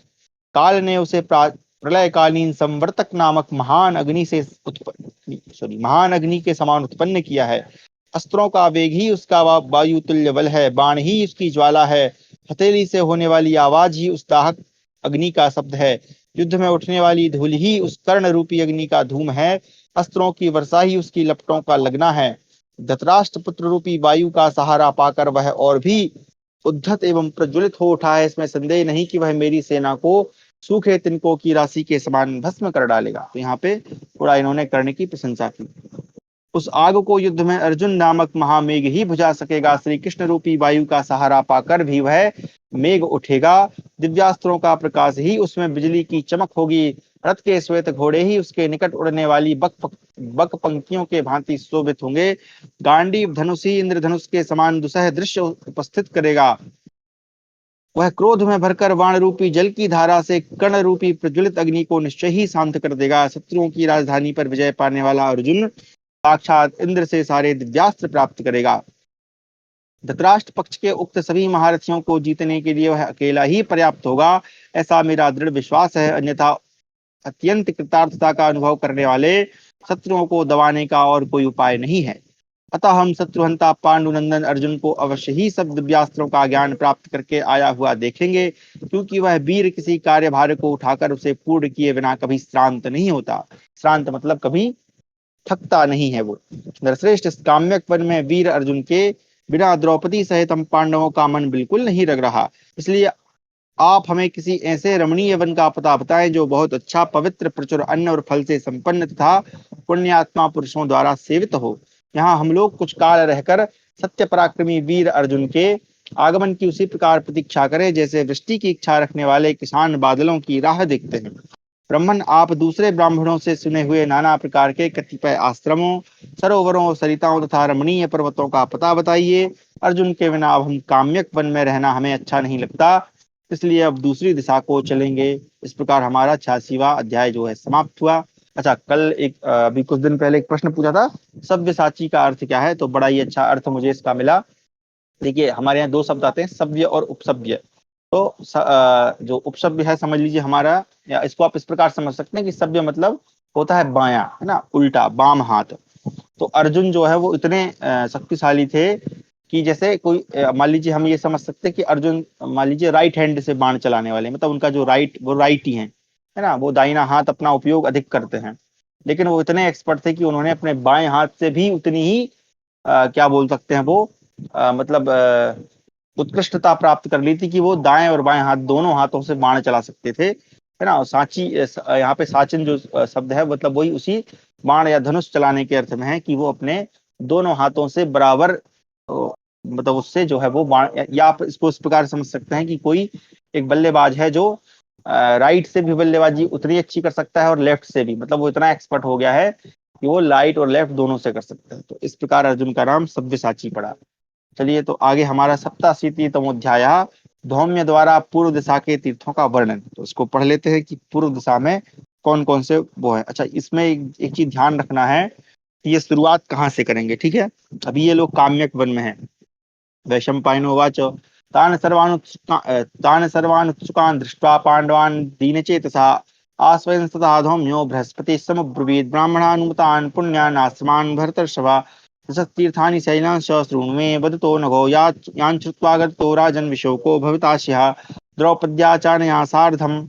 काल ने उसे प्रलयकालीन संवर्तक नामक महान अग्नि के समान उत्पन्न किया है। अस्त्रों का वेग ही उसका वायु तुल्य बल है, बाण ही उसकी ज्वाला है, हथेली से होने वाली आवाज ही उस दाहक अग्नि का शब्द है, युद्ध में उठने वाली धूल ही उस कर्ण रूपी अग्नि का धूम है, अस्त्रों की वर्षा ही उसकी लपटों का लगना है। धृतराष्ट्र पुत्र रूपी वायु का सहारा पाकर वह और भी उद्धत एवं प्रज्वलित हो उठा है। इसमें संदेह नहीं कि वह मेरी सेना को सूखे तिनकों की राशि के समान भस्म कर डालेगा। तो यहाँ पे थोड़ा इन्होंने कर्ण की प्रशंसा की। उस आग को युद्ध में अर्जुन नामक महामेघ ही बुझा सकेगा। श्री कृष्ण रूपी वायु का सहारा पाकर भी वह मेघ उठेगा। दिव्यास्त्रों का प्रकाश ही उसमें बिजली की चमक होगी। रथ के श्वेत घोड़े ही उसके निकट उड़ने वाली बक पंक्तियों के भांति शोभित होंगे। गांडीव धनुष ही इंद्रधनुष के समान दुसह दृश्य उपस्थित करेगा। वह क्रोध में भरकर वाण रूपी जल की धारा से कर्ण रूपी प्रज्वलित अग्नि को निश्चय ही शांत कर देगा। शत्रुओं की राजधानी पर विजय पाने वाला अर्जुन साक्षात इंद्र से सारे दिव्यास्त्र प्राप्त करेगा। धृतराष्ट्र पक्ष के उक्त सभी महारथियों को जीतने के लिए वह अकेला ही पर्याप्त होगा, ऐसा मेरा दृढ़ विश्वास है। अन्यथा अत्यंत कृतार्थता का अनुभव करने वाले शत्रुओं को दबाने का और कोई उपाय नहीं है। अतः हम शत्रुहंता पांडुनंदन अर्जुन को अवश्य ही सब दिव्यास्त्रों का ज्ञान प्राप्त करके आया हुआ देखेंगे, क्योंकि वह वीर किसी कार्यभार को उठाकर उसे पूर्ण किए बिना कभी श्रांत नहीं होता। श्रांत मतलब कभी थकता नहीं है वो। नरश्रेष्ठ, इस काम्यक वन में वीर अर्जुन के बिना द्रौपदी सहित हम पांडवों का मन बिल्कुल नहीं लग रहा। इसलिए आप हमें किसी ऐसे रमणीय वन का पता बताएं जो बहुत अच्छा, पवित्र, प्रचुर अन्न और फल से संपन्न तथा पुण्यात्मा पुरुषों द्वारा सेवित हो। यहाँ हम लोग कुछ काल रहकर सत्य पराक्रमी वीर अर्जुन के आगमन की उसी प्रकार प्रतीक्षा करें जैसे वृष्टि की इच्छा रखने वाले किसान बादलों की राह देखते हैं। ब्राह्मण, आप दूसरे ब्राह्मणों से सुने हुए नाना प्रकार के कतिपय आश्रमों, सरोवरों, सरिताओं तथा रमणीय पर्वतों का पता बताइए। अर्जुन के बिना अब हम काम्यक वन में रहना हमें अच्छा नहीं लगता, इसलिए अब दूसरी दिशा को चलेंगे। इस प्रकार हमारा 86वां अध्याय जो है समाप्त हुआ। अच्छा, कल अभी कुछ दिन पहले एक प्रश्न पूछा था, सव्यसाची का अर्थ क्या है, तो बड़ा ही अच्छा अर्थ मुझे इसका मिला। देखिए, हमारे यहाँ दो शब्द आते हैं, सव्य और उपसव्य। तो जो उपसव्य है समझ लीजिए हमारा, या इसको आप इस प्रकार समझ सकते हैं कि सव्य मतलब होता है बायां, है ना, उल्टा, बाम हाथ। तो अर्जुन जो है वो इतने शक्तिशाली थे कि जैसे कोई मान लीजिए हम ये समझ सकते हैं कि अर्जुन मान लीजिए राइट हैंड से बाण चलाने वाले, मतलब उनका जो वो राइट ही है ना, वो दाहिना हाथ अपना उपयोग अधिक करते हैं। लेकिन वो इतने एक्सपर्ट थे कि उन्होंने अपने बाएं हाथ से भी उतनी ही क्या बोल सकते हैं वो, मतलब उत्कृष्टता प्राप्त कर ली थी कि वो दाएं और बाएं हाथ दोनों हाथों से बाण चला सकते थे, है ना। और साची, यहाँ पे साचिन जो शब्द है मतलब वही उसी बाण या धनुष चलाने के अर्थ में है कि वो अपने दोनों हाथों से बराबर मतलब उससे जो है वो बाण, या आप इसको इस प्रकार समझ सकते हैं कि कोई एक बल्लेबाज है जो राइट से भी बल्लेबाजी उतनी अच्छी कर सकता है और लेफ्ट से भी, मतलब वो इतना एक्सपर्ट हो गया है कि वो राइट और लेफ्ट दोनों से कर सकते हैं। तो इस प्रकार अर्जुन का नाम सव्यसाची पड़ा। चलिए, तो आगे हमारा 87तमोध्याय, धौम्य द्वारा पूर्व दिशा के तीर्थों का वर्णन। तो इसको पढ़ लेते हैं कि पूर्व दिशा में कौन कौन से वो है। अच्छा, इसमें एक चीज ध्यान रखना है कि ये शुरुआत कहाँ से करेंगे, ठीक है। अभी ये लोग काम्यक वन में है। वैशंपायनोवाच तान सर्वानुत्सुकान् दृष्ट्वा पांडवान् दीनचेतसा आस्वयं तथा धौम्यो बृहस्पति समुब्रवीत् ब्राह्मणानुमतान् पुण्यान् आश्रमान् भरतर्षभा तीर्थानि शैलांश शृण्वे वदतो नघो याञ्छ्रुत्वा गतो राजन् विशोको भवितास्यः द्रौपद्याचार्या सार्धम्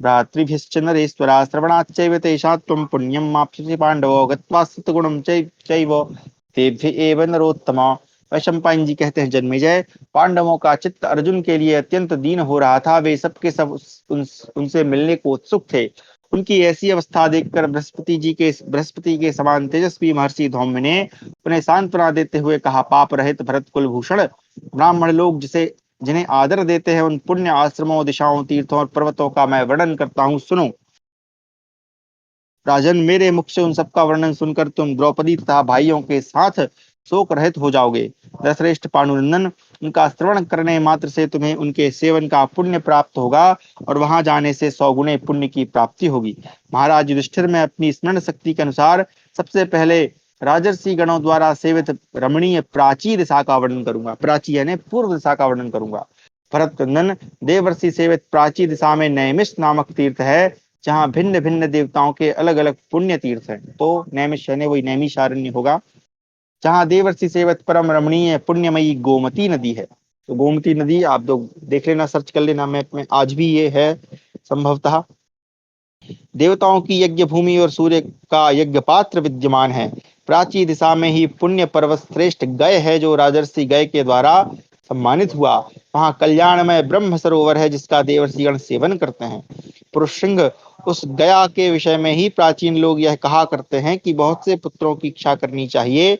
भ्रातृभिश्च नरेश्वरा श्रवणाच्चैव तेषां त्वं पुण्यं माप्स्यसि पांडवो गत्वा सत्गुणं चैव तेभ्य एव नरोत्तमा। वैशंपायन जी कहते हैं, जन्मेजय, पांडवों का चित्त अर्जुन के लिए अत्यंत दीन हो रहा था। वे सबके सब उनसे मिलने को उत्सुक थे। उनकी ऐसी अवस्था देखकर बृहस्पति के समान तेजस्वी महर्षि धौम्य ने उन्हें सांत्वना देते हुए कहा, पाप रहित भरत कुल भूषण, ब्राह्मण लोग जिन्हें आदर देते हैं उन पुण्य आश्रमों, दिशाओं, तीर्थों और पर्वतों का मैं वर्णन करता हूँ, सुनो। राजन, मेरे मुख से उन सबका वर्णन सुनकर तुम द्रौपदी तथा भाइयों के साथ शोक रहित हो जाओगे। दशश्रेष्ठ पांडुनंदन, उनका श्रवण करने मात्र से तुम्हें उनके सेवन का पुण्य प्राप्त होगा और वहां जाने से 100 गुने पुण्य की प्राप्ति होगी। महाराज युधिष्ठिर, मैं अपनी स्मरण शक्ति के अनुसार सबसे पहले राजर्षि गणों द्वारा सेवित रमणीय प्राची दिशा का वर्णन करूंगा। प्राची यानी पूर्व दिशा का वर्णन करूंगा। भरत नंदन, देवर्षि सेवित प्राची दिशा में नैमिष नामक तीर्थ है, जहाँ भिन्न भिन्न देवताओं के अलग अलग पुण्य तीर्थ हैं। तो नैमिष यानी वही नैमिषारण्य होगा, जहाँ देवर्षि सेवत परम रमणीय पुण्यमयी गोमती नदी है। तो गोमती नदी आप लोग देख लेना, सर्च कर लेना मैप में, आज भी ये है संभवतः। देवताओं की यज्ञ भूमि और सूर्य का यज्ञ पात्र विद्यमान है। प्राची दिशा में ही पुण्य पर्वत श्रेष्ठ गय है, जो राजर्षि गय के द्वारा सम्मानित हुआ। वहां कल्याणमय ब्रह्म सरोवर है, जिसका देवर्षिगण सेवन करते हैं। पुरुषसिंह, उस गया के विषय में ही प्राचीन लोग यह कहा करते हैं कि बहुत से पुत्रों की इच्छा करनी चाहिए,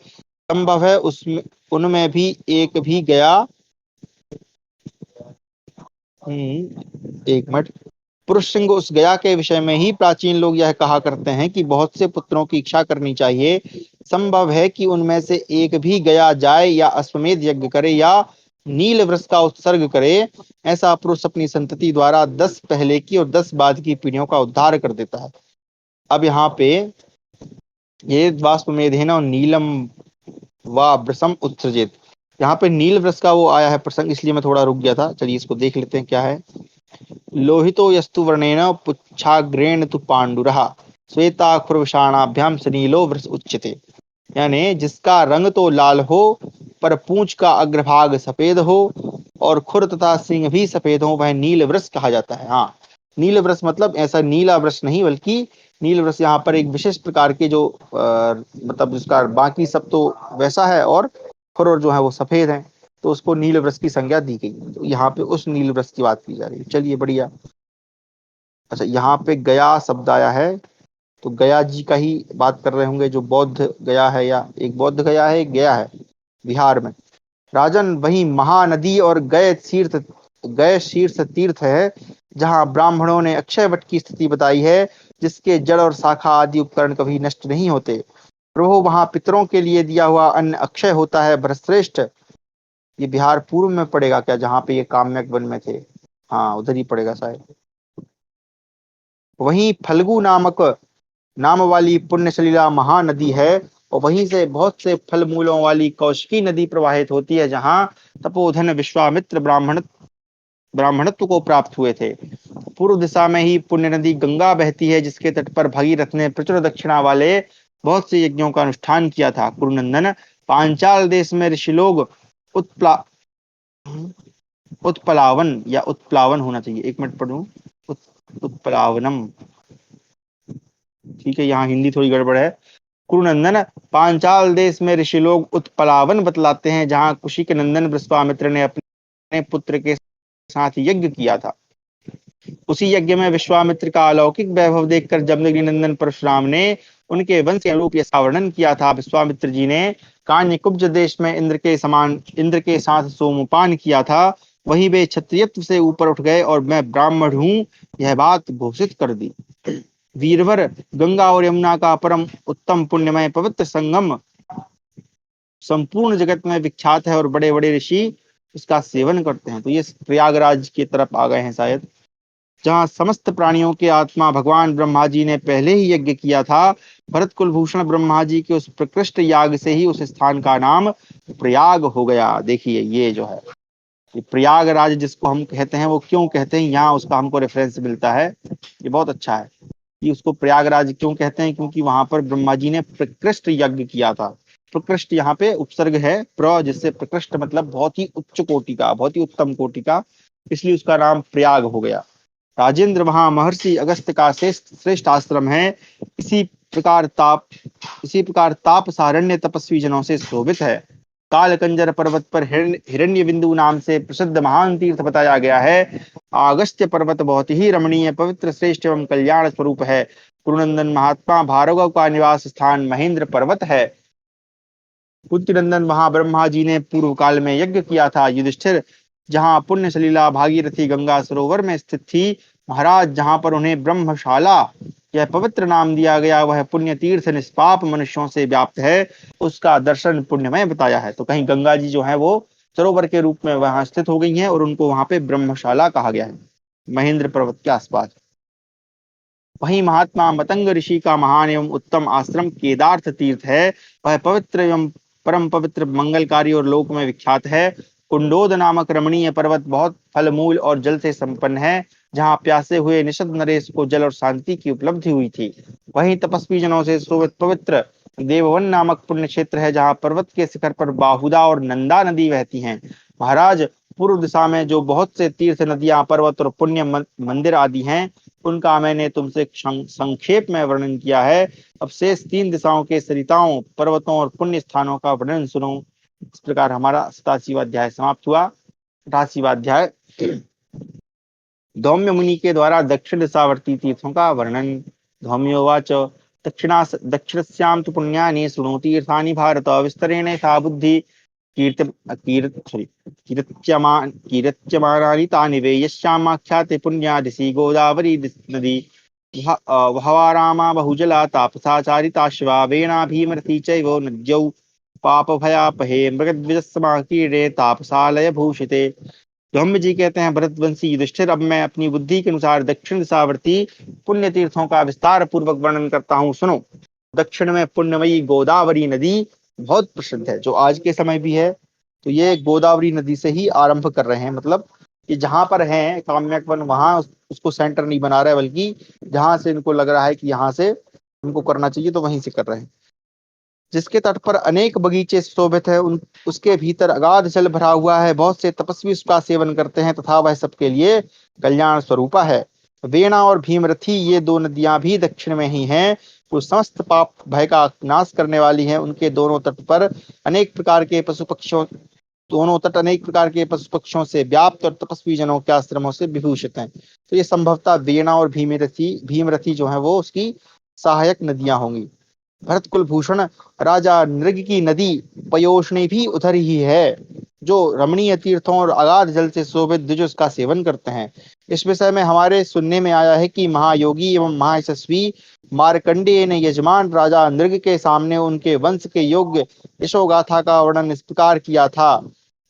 संभव है उसमें उनमें भी एक भी गया। एक मिनट। पुरुष सिंह, उस गया के विषय में ही प्राचीन लोग यह कहा करते हैं कि बहुत से पुत्रों की इच्छा करनी चाहिए, संभव है कि उनमें से एक भी गया जाए या अश्वमेध यज्ञ करे या नील वृक्ष का उत्सर्ग करे। ऐसा पुरुष अपनी संतति द्वारा 10 पहले की और 10 बाद की पीढ़ियों का उद्धार कर देता है। अब यहाँ पे ये वाष्पमेधेन और नीलम व वृषम उत्सर्जित, यहाँ पे नील वृक्ष का वो आया है प्रसंग, इसलिए मैं थोड़ा रुक गया था। चलिए इसको देख लेते हैं क्या है। लोहितो यस्तु वर्णेन पुच्छाग्रेण तु पांडुरः श्वेताक्षुरविषाणाभ्याम सनीलो वृष उच्यते। यानी जिसका रंग तो लाल हो पर पूंछ का अग्रभाग सफेद हो और खुर तथा सिंह भी सफेद हो, वह नील वृष कहा जाता है। हाँ, नील वृष मतलब ऐसा नीला वृष नहीं, बल्कि नील वृष यहाँ पर एक विशेष प्रकार के जो मतलब जिसका बाकी सब तो वैसा है और खुर जो है वो सफेद है, तो उसको नील वृष की संज्ञा दी गई। तो यहाँ पे उस नील वृष की बात की जा रही है। चलिए बढ़िया। अच्छा, यहाँ पे गया शब्द आया है, तो गया जी का ही बात कर रहे होंगे, जो बौद्ध गया है, या एक बौद्ध गया है, एक गया है बिहार में। राजन, वही महानदी और गय शीर्ष तीर्थ है, जहाँ ब्राह्मणों ने अक्षय वट की स्थिति बताई है, जिसके जड़ और शाखा आदि उपकरण कभी नष्ट नहीं होते। प्रभु, वहां पितरों के लिए दिया हुआ अन्न अक्षय होता है। भरतश्रेष्ठ, ये बिहार पूर्व में पड़ेगा क्या, जहाँ पे ये काम्यक वन में थे? हाँ, उधर ही पड़ेगा शायद। वहीं फल्गु नाम वाली पुण्य सलीला महानदी है, और वहीं से बहुत से फल मूलों वाली कौशिकी नदी प्रवाहित होती है, जहाँ तपोधन विश्वामित्र ब्राह्मणत्व को प्राप्त हुए थे। पूर्व दिशा में ही पुण्य नदी गंगा बहती है, जिसके तट पर भगीरथ ने प्रचुर दक्षिणा वाले बहुत से यज्ञों का अनुष्ठान किया था। कुरुनंदन, पांचाल देश में ऋषि लोग उत्प्ला उत्पलावन या उत्प्लावन होना चाहिए, एक मिनट पढ़ूं, उत्पलावनम, ठीक है, यहाँ हिंदी थोड़ी गड़बड़ है। कुरुनंदन, पांचाल देश में ऋषि लोग उत्पलावन बतलाते हैं, जहाँ कुशिक नंदन विश्वामित्र ने अपने पुत्र के साथ यज्ञ किया था। उसी यज्ञ में विश्वामित्र का अलौकिक वैभव देखकर जमदग्नि नंदन परशुराम ने उनके वंश के अनुरूप यह वर्णन किया था। विश्वामित्र जी ने कान्यकुब्ज देश में इंद्र के साथ सोमपान किया था। वहीं वे क्षत्रियत्व से ऊपर उठ गए और मैं ब्राह्मण हूँ, यह बात घोषित कर दी। वीरवर, गंगा और यमुना का परम उत्तम पुण्यमय पवित्र संगम संपूर्ण जगत में विख्यात है और बड़े बड़े ऋषि इसका सेवन करते हैं। तो ये प्रयागराज की तरफ आ गए हैं शायद, जहाँ समस्त प्राणियों के आत्मा भगवान ब्रह्मा जी ने पहले ही यज्ञ किया था। भरत कुलभूषण ब्रह्मा जी के उस प्रकृष्ट याग से ही उस स्थान का नाम प्रयाग हो गया। देखिए ये जो है, ये प्रयागराज जिसको हम कहते हैं, वो क्यों कहते हैं, यहाँ उसका हमको रेफरेंस मिलता है। ये बहुत अच्छा है कि उसको प्रयागराज क्यों कहते हैं, क्योंकि वहां पर ब्रह्मा जी ने प्रकृष्ट यज्ञ किया था। प्रकृष्ट यहाँ पे उपसर्ग है प्र, जिससे प्रकृष्ट मतलब बहुत ही उच्च कोटि का, बहुत ही उत्तम कोटि का, इसलिए उसका नाम प्रयाग हो गया। राजेंद्र, वहां महर्षि अगस्त्य का श्रेष्ठ आश्रम है। इसी प्रकार ताप सारण्य तपस्वी जनों से शोभित है। कालकंजर पर्वत पर हिरण्य बिंदु नाम से प्रसिद्ध महान तीर्थ बताया गया है। अगस्त्य पर्वत बहुत ही रमणीय, पवित्र, श्रेष्ठ एवं कल्याण स्वरूप है। कुरुनंदन महात्मा भार्गव का निवास स्थान महेंद्र पर्वत है। कुंती नंदन, वहां ब्रह्मा जी ने पूर्व काल में यज्ञ किया था। युधिष्ठिर, जहाँ पुण्य सलीला भागीरथी गंगा सरोवर में स्थित थी। महाराज, जहाँ पर उन्हें ब्रह्मशाला यह पवित्र नाम दिया गया, वह पुण्य तीर्थ निष्पाप मनुष्यों से व्याप्त है, उसका दर्शन पुण्यमय बताया है। तो कहीं गंगा जी जो है वो सरोवर के रूप में वहां स्थित हो गई हैं और उनको वहां पे ब्रह्मशाला कहा गया है, महेंद्र पर्वत के आसपास। वहीं महात्मा मतंग ऋषि का महान एवं उत्तम आश्रम केदार्थ तीर्थ है। वह पवित्र एवं परम पवित्र, मंगलकारी और लोक में विख्यात है। कुंडोद नामक रमणीय पर्वत बहुत फल मूल और जल से संपन्न है, जहाँ प्यासे हुए निषद नरेश को जल और शांति की उपलब्धि हुई थी। वहीं तपस्वी जनों से शोभित पवित्र देववन नामक पुण्य क्षेत्र है, जहाँ पर्वत के शिखर पर बाहुदा और नंदा नदी बहती हैं। महाराज, पूर्व दिशा में जो बहुत से तीर्थ, नदियां, पर्वत और पुण्य मंदिर आदि हैं, उनका मैंने तुमसे संक्षेप में वर्णन किया है। अब शेष 3 दिशाओं के सरिताओं, पर्वतों और पुण्य स्थानों का वर्णन सुनो। इस प्रकार हमारा 87वां अध्याय समाप्त हुआ। 88वां अध्याय धौम्य मुनि के द्वारा दक्षिण दिशावर्ती तीर्थों का वर्णन। धौम्योवाच दक्षिणस्यां तु पुण्यानि शृणु तीर्थानि भारत विस्तरेण सा बुद्धि कीर्त कीर्त सॉरी कीर्त्यमानानि तानि वे यस्यामाख्याते पुण्यादिशि गोदावरी नदी वहवारामा बहुजला तापसा चारिता शिवा वेणा भीमरथी चैव नद्यौ पापभयापहे मृगद्विजस्माकीर्णे तापसालय भूषिते। धौम्य जी कहते हैं, भरतवंशी युधिष्ठिर, अब मैं अपनी बुद्धि के अनुसार दक्षिण दिशावर्ती पुण्य तीर्थों का विस्तार पूर्वक वर्णन करता हूँ, सुनो। दक्षिण में पुण्यमयी गोदावरी नदी बहुत प्रसिद्ध है, जो आज के समय भी है। तो ये गोदावरी नदी से ही आरंभ कर रहे हैं, मतलब कि जहां पर है काम्यक वन, वहां उसको सेंटर नहीं बना रहे, बल्कि जहां से इनको लग रहा है कि यहाँ से उनको करना चाहिए, तो वहीं से कर रहे हैं। जिसके तट पर अनेक बगीचे शोभित है, उसके भीतर अगाध जल भरा हुआ है, बहुत से तपस्वी उसका सेवन करते हैं तथा वह सबके लिए कल्याण स्वरूपा है। वेणा और भीमरथी, ये 2 नदियां भी दक्षिण में ही हैं, जो समस्त पाप भय का नाश करने वाली हैं। उनके दोनों तट अनेक प्रकार के पशु पक्षियों से व्याप्त और तपस्वी जनों के आश्रमों से विभूषित हैं। तो ये संभवतः वेणा और भीमरथी जो है वो उसकी सहायक नदियां होंगी। भरत कुलभूषण, राजा नृग की नदी पयोष्णी भी उधर ही है, जो रमणीय तीर्थों और अगाध जल से शोभित द्विज उसका सेवन करते हैं। इस विषय में हमारे सुनने में आया है कि महायोगी एवं महायशस्वी मार्कंडेय ने यजमान राजा नृग के सामने उनके वंश के योग्य यशोगाथा का वर्णन इस प्रकार किया था।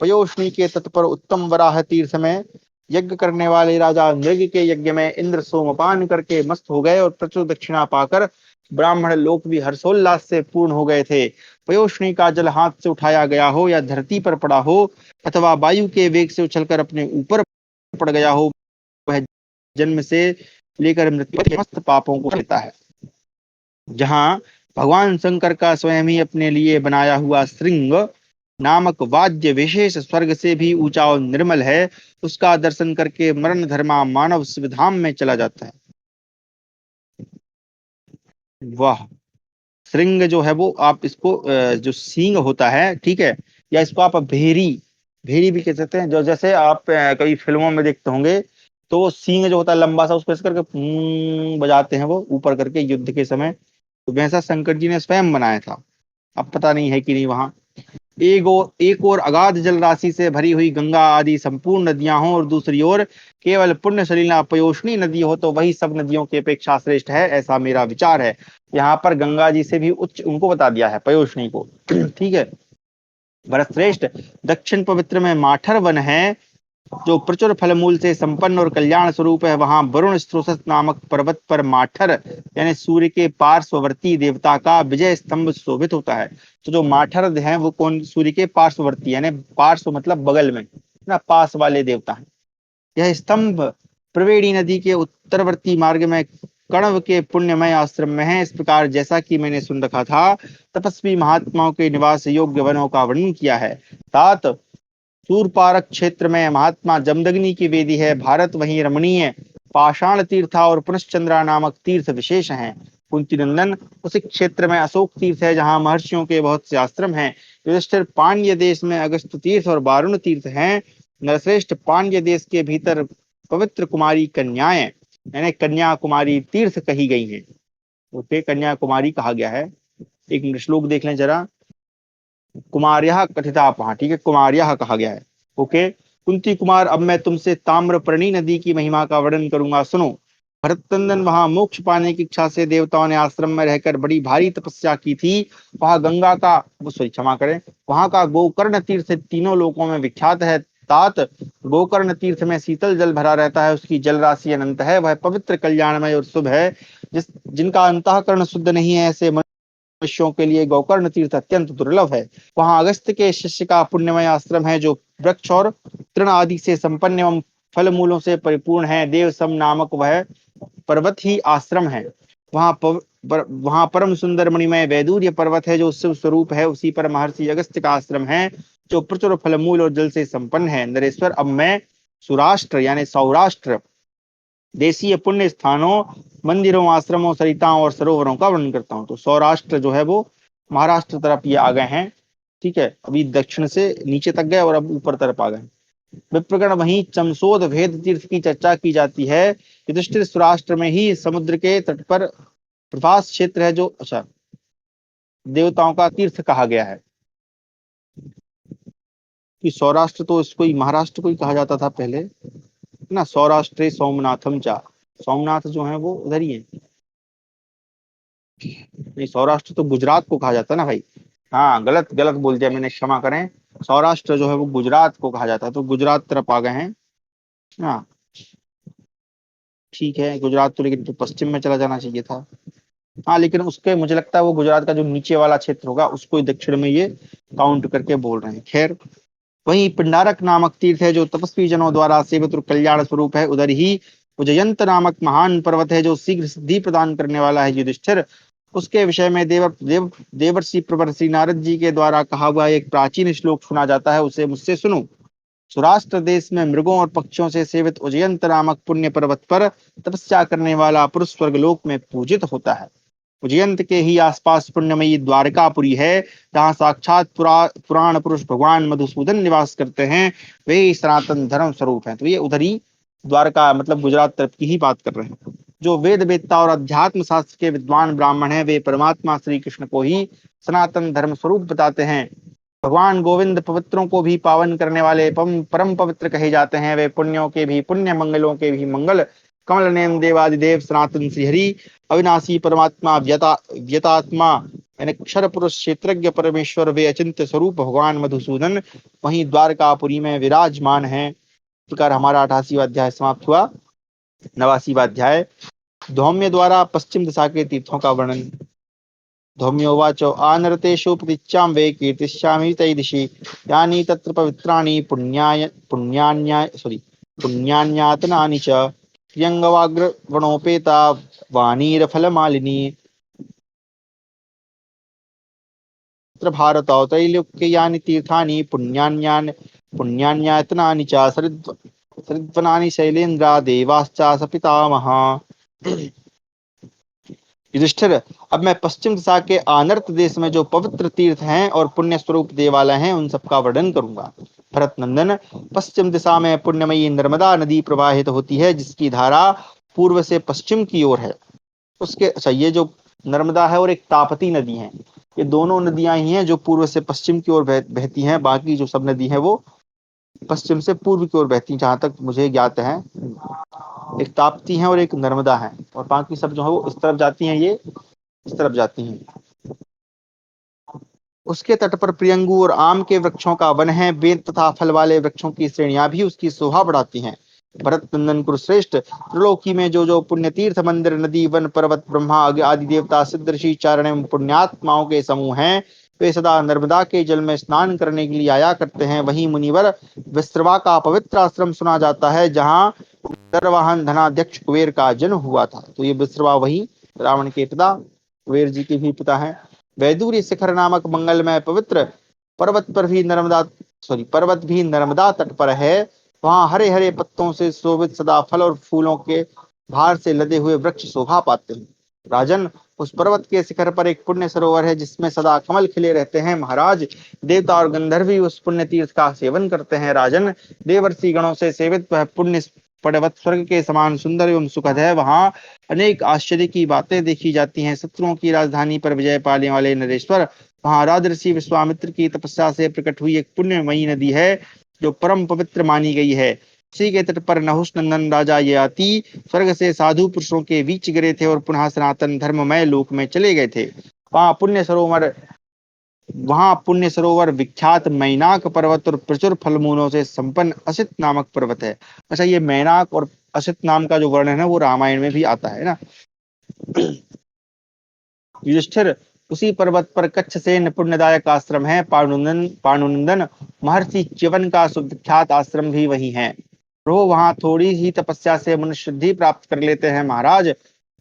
पयोष्णी के तट पर उत्तम वराह तीर्थ में यज्ञ करने वाले राजा नृग के यज्ञ में इंद्र सोमपान करके मस्त हो गए और प्रचुर दक्षिणा पाकर ब्राह्मण लोक भी हर्षोल्लास से पूर्ण हो गए थे। पयोष्णी का जल हाथ से उठाया गया हो या धरती पर पड़ा हो अथवा वायु के वेग से उछलकर अपने ऊपर पड़ गया हो, वह जन्म से लेकर मृत्यु तक समस्त पापों को लेता है। जहाँ भगवान शंकर का स्वयं ही अपने लिए बनाया हुआ श्रृंग नामक वाद्य विशेष स्वर्ग से भी ऊंचा और निर्मल है, उसका दर्शन करके मरण धर्मा मानव शिवधाम में चला जाता है। वाह! श्रृंग जो है वो आप इसको जो सींग होता है, ठीक है, या इसको आप भेरी भेरी भी कह सकते हैं। जो जैसे आप कई फिल्मों में देखते होंगे, तो वो सींग जो होता है लंबा सा, उसको ऐसे करके बजाते हैं वो ऊपर करके युद्ध के समय। तो वैसा शंकर जी ने स्वयं बनाया था। अब पता नहीं है कि नहीं वहां। एक और अगाध जल राशि से भरी हुई गंगा आदि संपूर्ण नदियां हों और दूसरी ओर केवल पुण्य सलिला पयोष्णी नदी हो, तो वही सब नदियों की अपेक्षा श्रेष्ठ है, ऐसा मेरा विचार है। यहाँ पर गंगा जी से भी उच्च उनको बता दिया है, पयोष्णी को। ठीक है। भरतश्रेष्ठ, दक्षिण पवित्र में माठर वन है, जो प्रचुर फलमूल से संपन्न और कल्याण स्वरूप है। वहां वरुण स्त्रोत नामक पर्वत पर माठर यानी सूर्य के पार्श्ववर्ती देवता का विजय स्तंभ शोभित होता है। तो जो माठर हैं वो कौन? सूर्य के पार्श्ववर्ती, यानी पार्श्व मतलब बगल में ना, पास वाले देवता हैं। यह स्तंभ प्रवेणी नदी के उत्तरवर्ती मार्ग में कण्व के पुण्यमय आश्रम में है। इस प्रकार जैसा कि मैंने सुन रखा था, तपस्वी महात्माओं के निवास योग्य वनों का वर्णन किया है। तात सूरपारक क्षेत्र में महात्मा जमदग्नि की वेदी है। भारत वहीं रमणीय पाषाण तीर्था और पुनश्चंद्रा नामक तीर्थ विशेष हैं। कुंती नंदन, उसी क्षेत्र में अशोक तीर्थ है, जहाँ महर्षियों के बहुत से आश्रम हैं। युधिष्ठिर, पांड्य देश में अगस्त तीर्थ और वारुण तीर्थ हैं। नरश्रेष्ठ, पांड्य देश के भीतर पवित्र कुमारी कन्याएं यानी कन्याकुमारी तीर्थ कही गई हैं। ओके, कन्याकुमारी कहा गया है। एक मिनट श्लोक देख लें जरा। कुमार्यः कथिता, ठीक है, कुमार्यः कहा गया है। ओके, कुंती कुमार, अब मैं तुमसे ताम्रपर्णी नदी की महिमा का वर्णन करूंगा, सुनो। भरतनंदन, वहां मोक्ष पाने की इच्छा से देवताओं ने आश्रम में रहकर बड़ी भारी तपस्या की थी। वहां गंगा का, सॉरी क्षमा करें, वहां का गोकर्ण तीर्थ तीनों लोकों में विख्यात है। तात गोकर्ण तीर्थ में शीतल जल भरा रहता है, उसकी जल राशि अनंत है, वह पवित्र, कल्याणमय और शुभ है। जिनका अंतःकरण शुद्ध नहीं है, ऐसे मनुष्यों के लिए गोकर्ण तीर्थ अत्यंत दुर्लभ है। वहां अगस्त्य के शिष्य का पुण्यमय आश्रम है, जो वृक्ष और तृण आदि से संपन्न एवं फल मूलों से परिपूर्ण है। देव सम नामक वह पर्वत ही आश्रम है। वहां परम सुंदर मणिमय वैदूर्य पर्वत है, जो शिव स्वरूप है। उसी पर महर्षि अगस्त्य का आश्रम है, जो प्रचुर फल मूल और जल से संपन्न है। नरेश्वर, अब मैं सुराष्ट्र यानी सौराष्ट्र देशीय पुण्य स्थानों, मंदिरों, आश्रमों, सरिताओं और सरोवरों का वर्णन करता हूँ। तो सौराष्ट्र जो है वो महाराष्ट्र तरफ ये आ गए हैं। ठीक है, अभी दक्षिण से नीचे तक गए और अब ऊपर तरफ आ गए। विप्रगण, वहीं चमसोद भेद तीर्थ की चर्चा की जाती है। युधिष्ठिर, सौराष्ट्र में ही समुद्र के तट पर प्रभास क्षेत्र है, जो अच्छा देवताओं का तीर्थ कहा गया है। कि सौराष्ट्र तो इसको ही महाराष्ट्र को ही कहा जाता था पहले, है ना। सौराष्ट्र सोमनाथम चा, सोमनाथ जो है वो उधर ही है। नहीं, सौराष्ट्र तो गुजरात को कहा जाता है ना भाई। हाँ, गलत गलत बोल दिया मैंने, क्षमा करें। सौराष्ट्र जो है वो गुजरात को कहा जाता है, तो गुजरात तरफ आ गए हैं। हाँ ठीक है, गुजरात तो लेकिन तो पश्चिम में चला जाना चाहिए था। हाँ, लेकिन उसके मुझे लगता है वो गुजरात का जो नीचे वाला क्षेत्र होगा उसको ही दक्षिण में ये काउंट करके बोल रहे हैं। खैर, वही पिंडारक नामक तीर्थ है, जो तपस्वी जनों द्वारा सेवित और कल्याण स्वरूप है। उधर ही उज्जयंत नामक महान पर्वत है, जो शीघ्र सिद्धि प्रदान करने वाला है। युधिष्ठिर, उसके विषय में देवर्षि प्रवर्षि नारद जी के द्वारा कहा हुआ एक प्राचीन श्लोक सुना जाता है, उसे मुझसे सुनो। सौराष्ट्र देश में मृगों और पक्षियों से सेवित उज्जयंत नामक पुण्य पर्वत पर तपस्या करने वाला पुरुष स्वर्गलोक में पूजित होता है। उज्जयंत के ही आसपास पुण्यमयी द्वारकापुरी है, जहाँ साक्षात पुराण पुरुष भगवान मधुसूदन निवास करते हैं। वे ही सनातन धर्म स्वरूप हैं। तो ये उधर ही द्वारका मतलब गुजरात तरफ की ही बात कर रहे हैं। जो वेद वेदता और अध्यात्म शास्त्र के विद्वान ब्राह्मण हैं, वे परमात्मा श्री कृष्ण को ही सनातन धर्म स्वरूप बताते हैं। भगवान गोविंद पवित्रों को भी पावन करने वाले परम पवित्र कहे जाते हैं। वे पुण्यों के भी पुण्य, मंगलों के भी मंगल, कमल नयन देवादिदेव सनातन श्रीहरि, अविनाशी परमात्मा, व्यतात्मा यानी क्षर पुरुष, क्षेत्रज्ञ परमेश्वर, वे अचिंत्य स्वरूप भगवान मधुसूदन वहीं द्वारकापुरी में विराजमान है। इस प्रकार हमारा 88वां अध्याय समाप्त हुआ। 89वां अध्याय धौम्य द्वारा पश्चिम दिशा के तीर्थों का वर्णन। धौम्योवाच, आनरतेषु प्रतीच्यां वे कीर्तिष्यामि तैदिशि, यानि तत्र पवित्राणि पुण्यान्यातनानि च, प्रियंगवाग्रवणोपेता वाणीरफलमालिनी, तत्र भारत त्रैलोक्यानि तीर्थानि पुण्यान्यातनानि च, सरिद्वनानि शैलेन्द्रा देवाश्च सपितामहा। युधिष्ठिर, अब मैं पश्चिम दिशा के आनर्त देश में जो पवित्र तीर्थ हैं और पुण्य स्वरूप देवालय हैं, उन सबका वर्णन करूंगा। भरत नंदन, पश्चिम दिशा में पुण्यमयी नर्मदा नदी प्रवाहित होती है, जिसकी धारा पूर्व से पश्चिम की ओर है। उसके अच्छा, ये जो नर्मदा है और एक तापती नदी है, ये दोनों नदियां ही हैं जो पूर्व से पश्चिम की ओर बहती हैं। बाकी जो सब नदी है वो पश्चिम से पूर्व की ओर बहती हैं, जहां तक मुझे ज्ञात है। एक ताप्ती है और एक नर्मदा है, और बाकी सब जो है वो इस तरफ जाती हैं, ये इस तरफ जाती हैं। उसके तट पर प्रियंगु और आम के वृक्षों का वन है। बेत तथा फल वाले वृक्षों की श्रेणियां भी उसकी शोभा बढ़ाती हैं। भरत नंदन कुरुश्रेष्ठ, त्रिलोकी में जो जो पुण्य तीर्थ, मंदिर, नदी, वन, पर्वत, ब्रह्मा आदि देवता, सिद्ध, ऋषि, चारण एवं पुण्यात्माओं के समूह हैं, वे सदा नर्मदा के जल में स्नान करने के लिए आया करते हैं। वहीं मुनिवर विश्रवा का पवित्र आश्रम सुना जाता है, जहाँ दरवाहन धनाध्यक्ष कुबेर का जन्म हुआ था। तो ये विश्रवा वही रावण के पिता कुबेर जी के भी पिता हैं। वैदूर्य शिखर नामक मंगलमय पवित्र पर्वत भी नर्मदा तट पर है। वहां हरे हरे पत्तों से शोभित सदा फल और फूलों के भार से लदे हुए वृक्ष शोभा पाते हैं। राजन, उस पर्वत के शिखर पर एक पुण्य सरोवर है, जिसमें सदा कमल खिले रहते हैं। महाराज, देवता और गंधर्व भी उस पुण्य तीर्थ का सेवन करते हैं। राजन, देवर्षि गणों से सेवित वह पुण्य पर्वत स्वर्ग के समान सुंदर एवं सुखद है। वहां अनेक आश्चर्य की बातें देखी जाती हैं। शत्रुओं की राजधानी पर विजय पाने वाले नरेश्वर, वहां राजर्षि विश्वामित्र की तपस्या से प्रकट हुई एक पुण्यमयी नदी है, जो परम पवित्र मानी गई है। उसी के तट पर नहुष नंदन राजा ययाति स्वर्ग से साधु पुरुषों के बीच गिरे थे और पुनः सनातन धर्ममय लोक में चले गए थे। वहां पुण्य सरोवर विख्यात मैनाक पर्वत और प्रचुर फलमूलों से संपन्न असित नामक पर्वत है। अच्छा, ये मैनाक और असित नाम का जो वर्णन है वो रामायण में भी आता है ना। युधिष्ठिर, उसी पर्वत पर कच्छसेन पुण्यदायक आश्रम है। पांडुनंदन महर्षि च्यवन का सुविख्यात आश्रम भी वही है। प्रभु, वहां थोड़ी ही तपस्या से मनुष्य सिद्धि प्राप्त कर लेते हैं महाराज।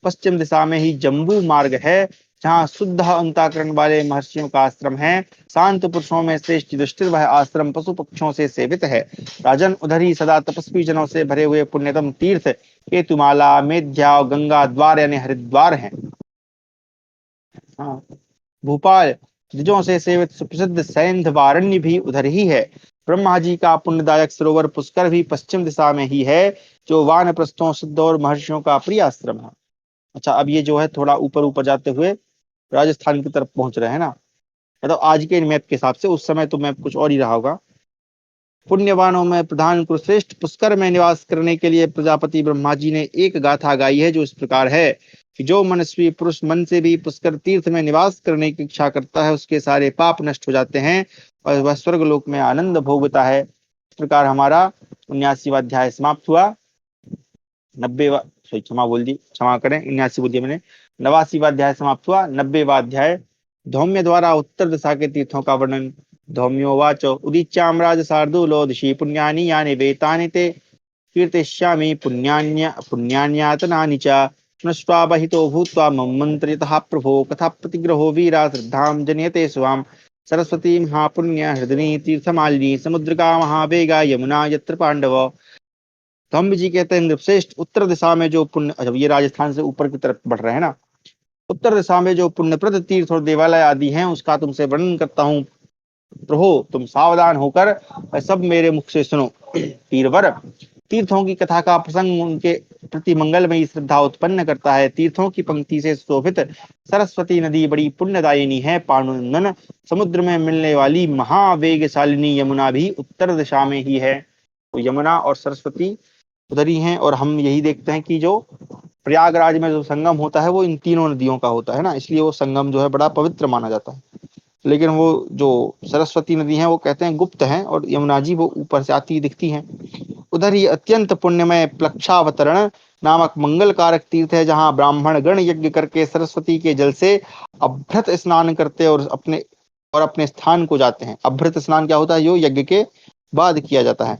पश्चिम दिशा में ही जम्बू मार्ग है, जहाँ शुद्ध अंतःकरण वाले महर्षियों का आश्रम है। शांत पुरुषों में श्रेष्ठ युधिष्ठिर, वह आश्रम पशु पक्षियों से सेवित है। राजन, उधर ही सदा तपस्वी जनों से भरे हुए पुण्यतम तीर्थ केतुमाला, मेध्या और गंगा द्वार यानी हरिद्वार हैं। हाँ, भोपाल द्विजों से सेवित सुप्रसिद्ध सैंधवारण्य भी उधर ही है। ब्रह्मा जी का पुण्यदायक सरोवर पुष्कर भी पश्चिम दिशा में ही है, जो वानप्रस्थों, सिद्धों और महर्षियों का प्रिय आश्रम है। अच्छा, अब ये जो है थोड़ा ऊपर ऊपर जाते हुए राजस्थान की तरफ पहुंच रहे हैं ना। मतलब आज के मैप के हिसाब से, उस समय तो मैप कुछ और ही रहा होगा। पुण्यवानों में प्रधान कुरुश्रेष्ठ पुष्कर में निवास करने के लिए प्रजापति ब्रह्मा जी ने एक गाथा गाई है, जो इस प्रकार है कि जो मनस्वी पुरुष मन से भी पुष्कर तीर्थ में निवास करने की इच्छा करता है, उसके सारे पाप नष्ट हो जाते हैं और वह स्वर्ग लोक में आनंद भोगता है। इस प्रकार हमारा 79वां अध्याय समाप्त हुआ। 90वां, सॉरी क्षमा बोल दी, क्षमा करें, 79 बोल दिया मैंने। 89वां अध्याय समाप्त हुआ। 90वां अध्याय धौम्य द्वारा उत्तर दिशा के तीर्थों का वर्णन। धौम्योवाच उदीच्याम्राज शार्दूलो दिशि पुण्यानि यानि वेतानि ते कीर्तिष्यामि पुण्यान्यातनानि च स्मृष्ट्वा बहितो भूत्वा मम मन्त्रयतः प्रभो कथा प्रतिग्रहो वीरा श्रद्धां जनयते स्वाम सरस्वती महापुण्य हृदयी तीर्थमालिनी समुद्रका महावेगा यमुना यत्र पांडव। धम्म जी कहते हैं, श्रेष्ठ उत्तर दिशा में जो पुण्य, जब ये राजस्थान से ऊपर की तरफ बढ़ रहे हैं ना, उत्तर दिशा में जो पुण्यप्रद तीर्थ और देवालय आदि हैं, उसका तुमसे वर्णन करता हूँ। प्रभो, तुम सावधान होकर सब मेरे मुख से सुनो। तीरवर, तीर्थों की कथा का प्रसंग उनके प्रति मंगलमयी श्रद्धा उत्पन्न करता है। तीर्थों की पंक्ति से शोभित सरस्वती नदी बड़ी पुण्यदायिनी है। पांडुनंदन, समुद्र में मिलने वाली महावेगशालिनी यमुना भी उत्तर दिशा में ही है। तो यमुना और सरस्वती उधर ही हैं। और हम यही देखते हैं कि जो प्रयागराज में जो संगम होता है वो इन तीनों नदियों का होता है ना, इसलिए वो संगम जो है बड़ा पवित्र माना जाता है। लेकिन वो जो सरस्वती नदी है वो कहते हैं गुप्त है, और यमुना जी वो ऊपर से आती दिखती हैं। उधर ही अत्यंत पुण्यमय प्लक्षावतरण नामक मंगल कारक तीर्थ है, जहाँ ब्राह्मण गण यज्ञ करके सरस्वती के जल से अभ्रत स्नान करते और अपने स्थान को जाते हैं। अभ्रत स्नान क्या होता है? जो यज्ञ के बाद किया जाता है।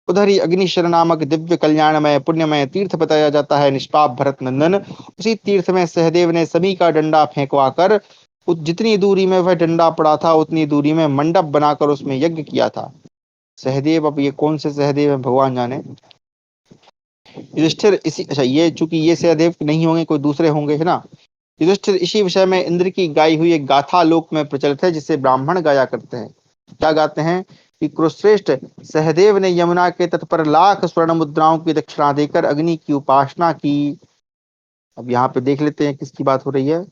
उधर ही अग्निशर नामक दिव्य कल्याणमय पुण्यमय तीर्थ बताया जाता है। निष्पाप भरत नंदन, उसी तीर्थ में सहदेव ने सभी का डंडा फेंकवा कर जितनी दूरी में वह डंडा पड़ा था उतनी दूरी में मंडप बनाकर उसमें यज्ञ किया था। सहदेव, अब ये कौन से सहदेव है भगवान जाने। युधिष्ठिर इसी, अच्छा ये चूंकि ये सहदेव नहीं होंगे, कोई दूसरे होंगे, है ना। युधिष्ठिर, इसी विषय में इंद्र की गाई हुई एक गाथा लोक में प्रचलित है, जिसे ब्राह्मण गाया करते हैं। क्या गाते हैं कि कुरुश्रेष्ठ सहदेव ने यमुना के तट पर लाख स्वर्ण मुद्राओं की दक्षिणा देकर अग्नि की उपासना की। अब यहाँ पे देख लेते हैं किसकी बात हो रही है।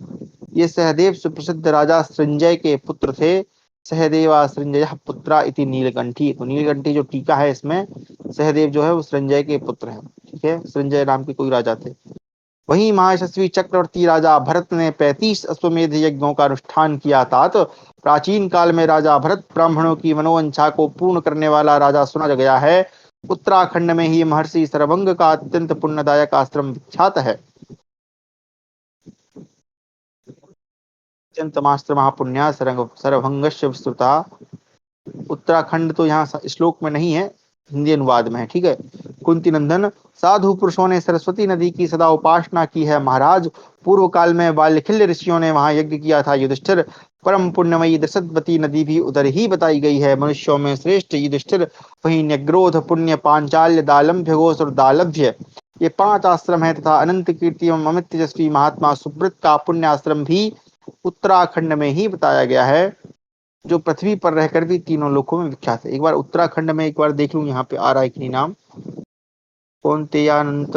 ये सहदेव सुप्रसिद्ध राजा संजय के पुत्र थे। सहदेवा संजय पुत्रा इति नीलकंठी। तो नीलकंठी जो टीका है इसमें, सहदेव जो है वो संजय के पुत्र हैं। ठीक है, संजय नाम के कोई राजा थे। वहीं महायशस्वी चक्रवर्ती राजा भरत ने 35 अश्वमेध यज्ञों का अनुष्ठान किया था। तो प्राचीन काल में राजा भरत ब्राह्मणों की मनोवांछा को पूर्ण करने वाला राजा सुना गया है। उत्तराखंड में ही महर्षि सरभंग का अत्यंत पुण्यदायक आश्रम विख्यात है। अत्यंतमास्त्र महापुण्या सरभंगस्य विस्तृता। उत्तराखंड तो यहाँ श्लोक में नहीं है, हिंदी अनुवाद में है। ठीक है। कुंती नंदन, साधु पुरुषों ने सरस्वती नदी की सदा उपासना की है महाराज। पूर्व काल में बाल्यखिल्य ऋषियों ने वहां यज्ञ किया था। युधिष्ठिर, परम पुण्यमयी दशरथवती नदी भी उधर ही बताई गई है। मनुष्यों में श्रेष्ठ युधिष्ठिर, वही न्यग्रोध, पुण्य, पांचाल्य, दालम्भ्य घोष और दालभ्य, ये 5 आश्रम है। तथा अनंत कीर्ति एवं अमित तेजस्वी महात्मा सुब्रत का पुण्य आश्रम भी उत्तराखंड में ही बताया गया है, जो पृथ्वी पर रहकर भी तीनों लोकों में विख्यात है। एक बार उत्तराखंड में एक बार देख लूं, यहाँ पे आ रहा है कि नहीं नाम। कौन्तेयानंत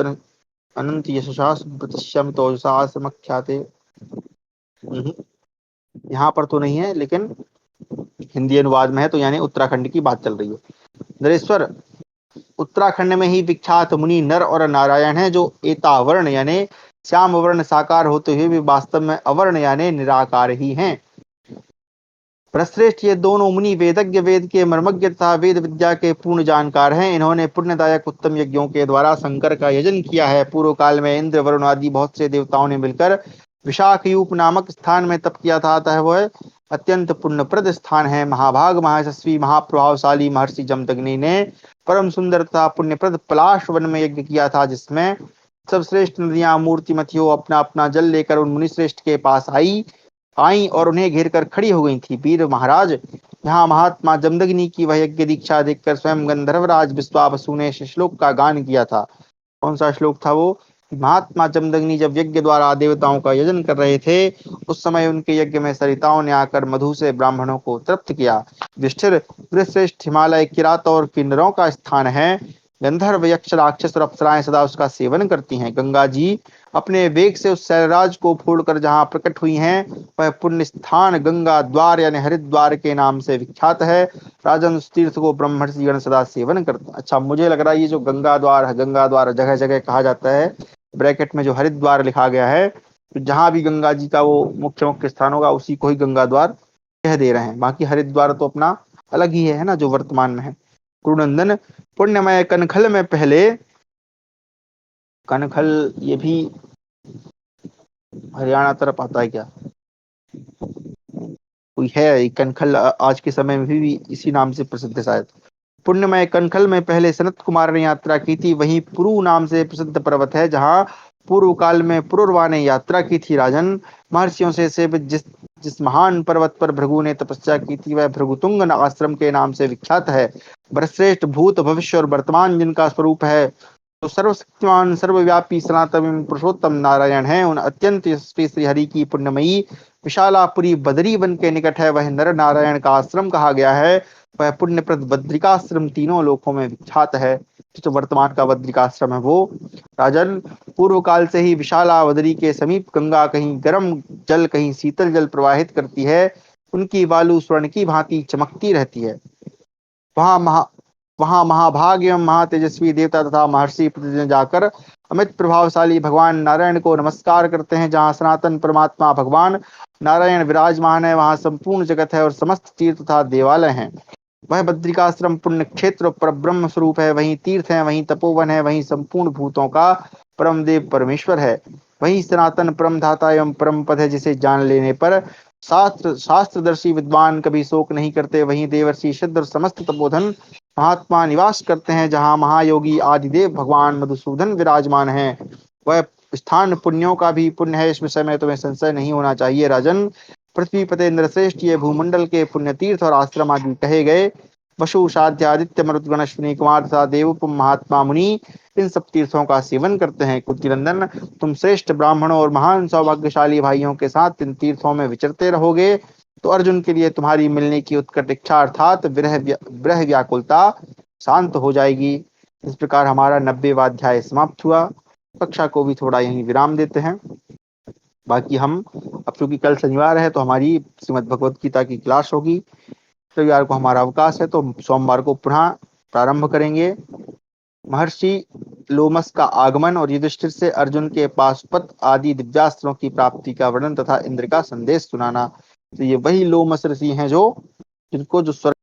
अनंत यशसा सुब्रतश्यम तोजसा आश्रमख्याते। यहाँ पर तो नहीं है, लेकिन हिंदी अनुवाद में है, तो यानी उत्तराखंड की बात चल रही है। नरेश्वर उत्तराखंड में ही विख्यात मुनि नर और नारायण हैं, जो एतावर्ण यानी श्याम वर्ण साकार होते हुए भी वास्तव में अवर्ण यानी निराकार ही हैं। प्रश्रेष्ठ ये दोनों मुनि वेदज्ञ, वेद के मर्मज्ञ तथा वेद विद्या के पूर्ण जानकार हैं। इन्होंने पुण्यदायक उत्तम यज्ञों के द्वारा शंकर का यजन किया है। पूर्व काल में इंद्र, वरुण आदि बहुत से देवताओं ने मिलकर विशाखयूप नामक स्थान में तप किया था, अतः वह अत्यंत पुण्यप्रद स्थान है। महाभाग, महायशस्वी, महाप्रभावशाली महर्षि जमदग्नि ने परम सुंदर तथा पुण्यप्रद पलाश वन में यज्ञ किया था, जिसमें सब श्रेष्ठ नदियां मूर्तिमतियों अपना अपना जल लेकर उन मुनिश्रेष्ठ के पास आई और उन्हें घेर कर खड़ी हो गई थी। वीर महाराज, यहाँ महात्मा जमदग्नि की वह यज्ञ दीक्षा देखकर स्वयं गंधर्वराज विश्वावसु ने इस श्लोक का गान किया था। कौन सा श्लोक था वो? महात्मा जमदग्नि जब यज्ञ द्वारा देवताओं का यजन कर रहे थे, उस समय उनके यज्ञ में सरिताओं ने आकर मधु से ब्राह्मणों को तृप्त किया। युधिष्ठिर, श्रेष्ठ हिमालय किरात और किन्नरों का स्थान है। गंधर्व, यक्ष, राक्षस और अप्सराएं सदा उसका सेवन करती हैं। गंगा जी अपने वेग से उस शैलराज को फोड़कर जहाँ प्रकट हुई हैं, वह पुण्य स्थान गंगा द्वार यानी हरिद्वार के नाम से विख्यात है। राजन, उस तीर्थ को ब्रह्मर्षि गण सदा सेवन करते हैं। अच्छा, मुझे लग रहा है ये जो गंगा द्वार जगह जगह कहा जाता है, ब्रैकेट में जो हरिद्वार लिखा गया है, तो जहां भी गंगा जी का वो मुख्य मुख्य स्थान होगा उसी को ही गंगा द्वार कह दे रहे हैं। बाकी हरिद्वार तो अपना अलग ही है ना, जो वर्तमान में है। कुरुनंदन, पुण्यमय कनखल में पहले, कनखल ये भी हरियाणा तरफ आता है क्या? कोई है कनखल, आज के समय में भी इसी नाम से प्रसिद्ध है शायद। पुण्यमय कनखल में पहले सनत कुमार ने यात्रा की थी। वहीं पुरु नाम से प्रसिद्ध पर्वत है, जहाँ पूर्व काल में पुरुरवा ने यात्रा की थी। राजन, महर्षियों से सेवित जिस महान पर्वत पर भृगु ने तपस्या की थी, वह भृगुतुंग आश्रम के नाम से विख्यात है। बरश्रेष्ठ भूत, भविष्य और वर्तमान जिनका स्वरूप है, तो सर्वशक्तिमान, सर्वव्यापी, सनातन पुरुषोत्तम नारायण है। उन अत्यंत यशस्वी श्री हरि की पुण्यमयी विशालापुरी बदरी वन के निकट है। वह नर नारायण का आश्रम कहा गया है। वह पुण्यप्रद बद्रिकाश्रम तीनों लोकों में विख्यात है। जो वर्तमान का बद्रिकाश्रम है वो। राजन, पूर्व काल से ही विशाला बदरी के समीप गंगा कहीं गर्म जल कहीं शीतल जल प्रवाहित करती है। उनकी बालू स्वर्ण की भांति चमकती रहती है। वहां महाभाग एवं महातेजस्वी देवता तथा महर्षि प्रतिदिन जाकर अमित प्रभावशाली भगवान नारायण को नमस्कार करते हैं। जहाँ सनातन परमात्मा भगवान नारायण विराजमान है, वहां संपूर्ण जगत है और समस्त तीर्थ तथा देवालय हैं। वह बद्रिकाश्रम पुण्य क्षेत्र पर ब्रह्म स्वरूप है। वहीं तीर्थ है, वहीं तपोवन है, वहीं संपूर्ण भूतों का परम देव परमेश्वर है। वही सनातन परम धाता एवं परम पद है, जिसे जान लेने पर शास्त्रदर्शी विद्वान कभी शोक नहीं करते। वहीं देवर्षि, सिद्ध और समस्त तपोधन महात्मा निवास करते हैं, जहाँ महायोगी आदिदेव भगवान मधुसूदन विराजमान हैं। वह स्थान पुण्यों का भी पुण्य है, इस विषय में तुम्हें संशय नहीं होना चाहिए। राजन, पृथ्वी पते इंद्रश्रेष्ठ ये भूमंडल के पुण्य तीर्थ और आश्रम आदि कहे गए। वसु, साध्य, आदित्य, मरुद्गण, अश्विनी कुमार तथा देवोपम महात्मा मुनि इन सब तीर्थों का सेवन करते हैं। कुंतीनंदन, तुम श्रेष्ठ ब्राह्मणों और महान सौभाग्यशाली भाइयों के साथ इन तीर्थों में विचरते रहोगे, तो अर्जुन के लिए तुम्हारी मिलने की उत्कट इच्छा अर्थात विरह व्याकुलता शांत हो जाएगी। इस प्रकार हमारा 90वां अध्याय समाप्त हुआ। कक्षा को भी थोड़ा यहीं विराम देते हैं। बाकी हम अब चूंकि कल शनिवार है तो हमारी श्रीमद् भगवत गीता की क्लास होगी। रविवार को हमारा अवकाश है, तो सोमवार को पुनः प्रारंभ करेंगे। महर्षि लोमस का आगमन और युधिष्ठिर से अर्जुन के पाशुपत आदि दिव्यास्त्रों की प्राप्ति का वर्णन तथा इंद्र का संदेश सुनाना। तो ये वही लोमस ऋषि हैं जो जिनको जो स्वर्ग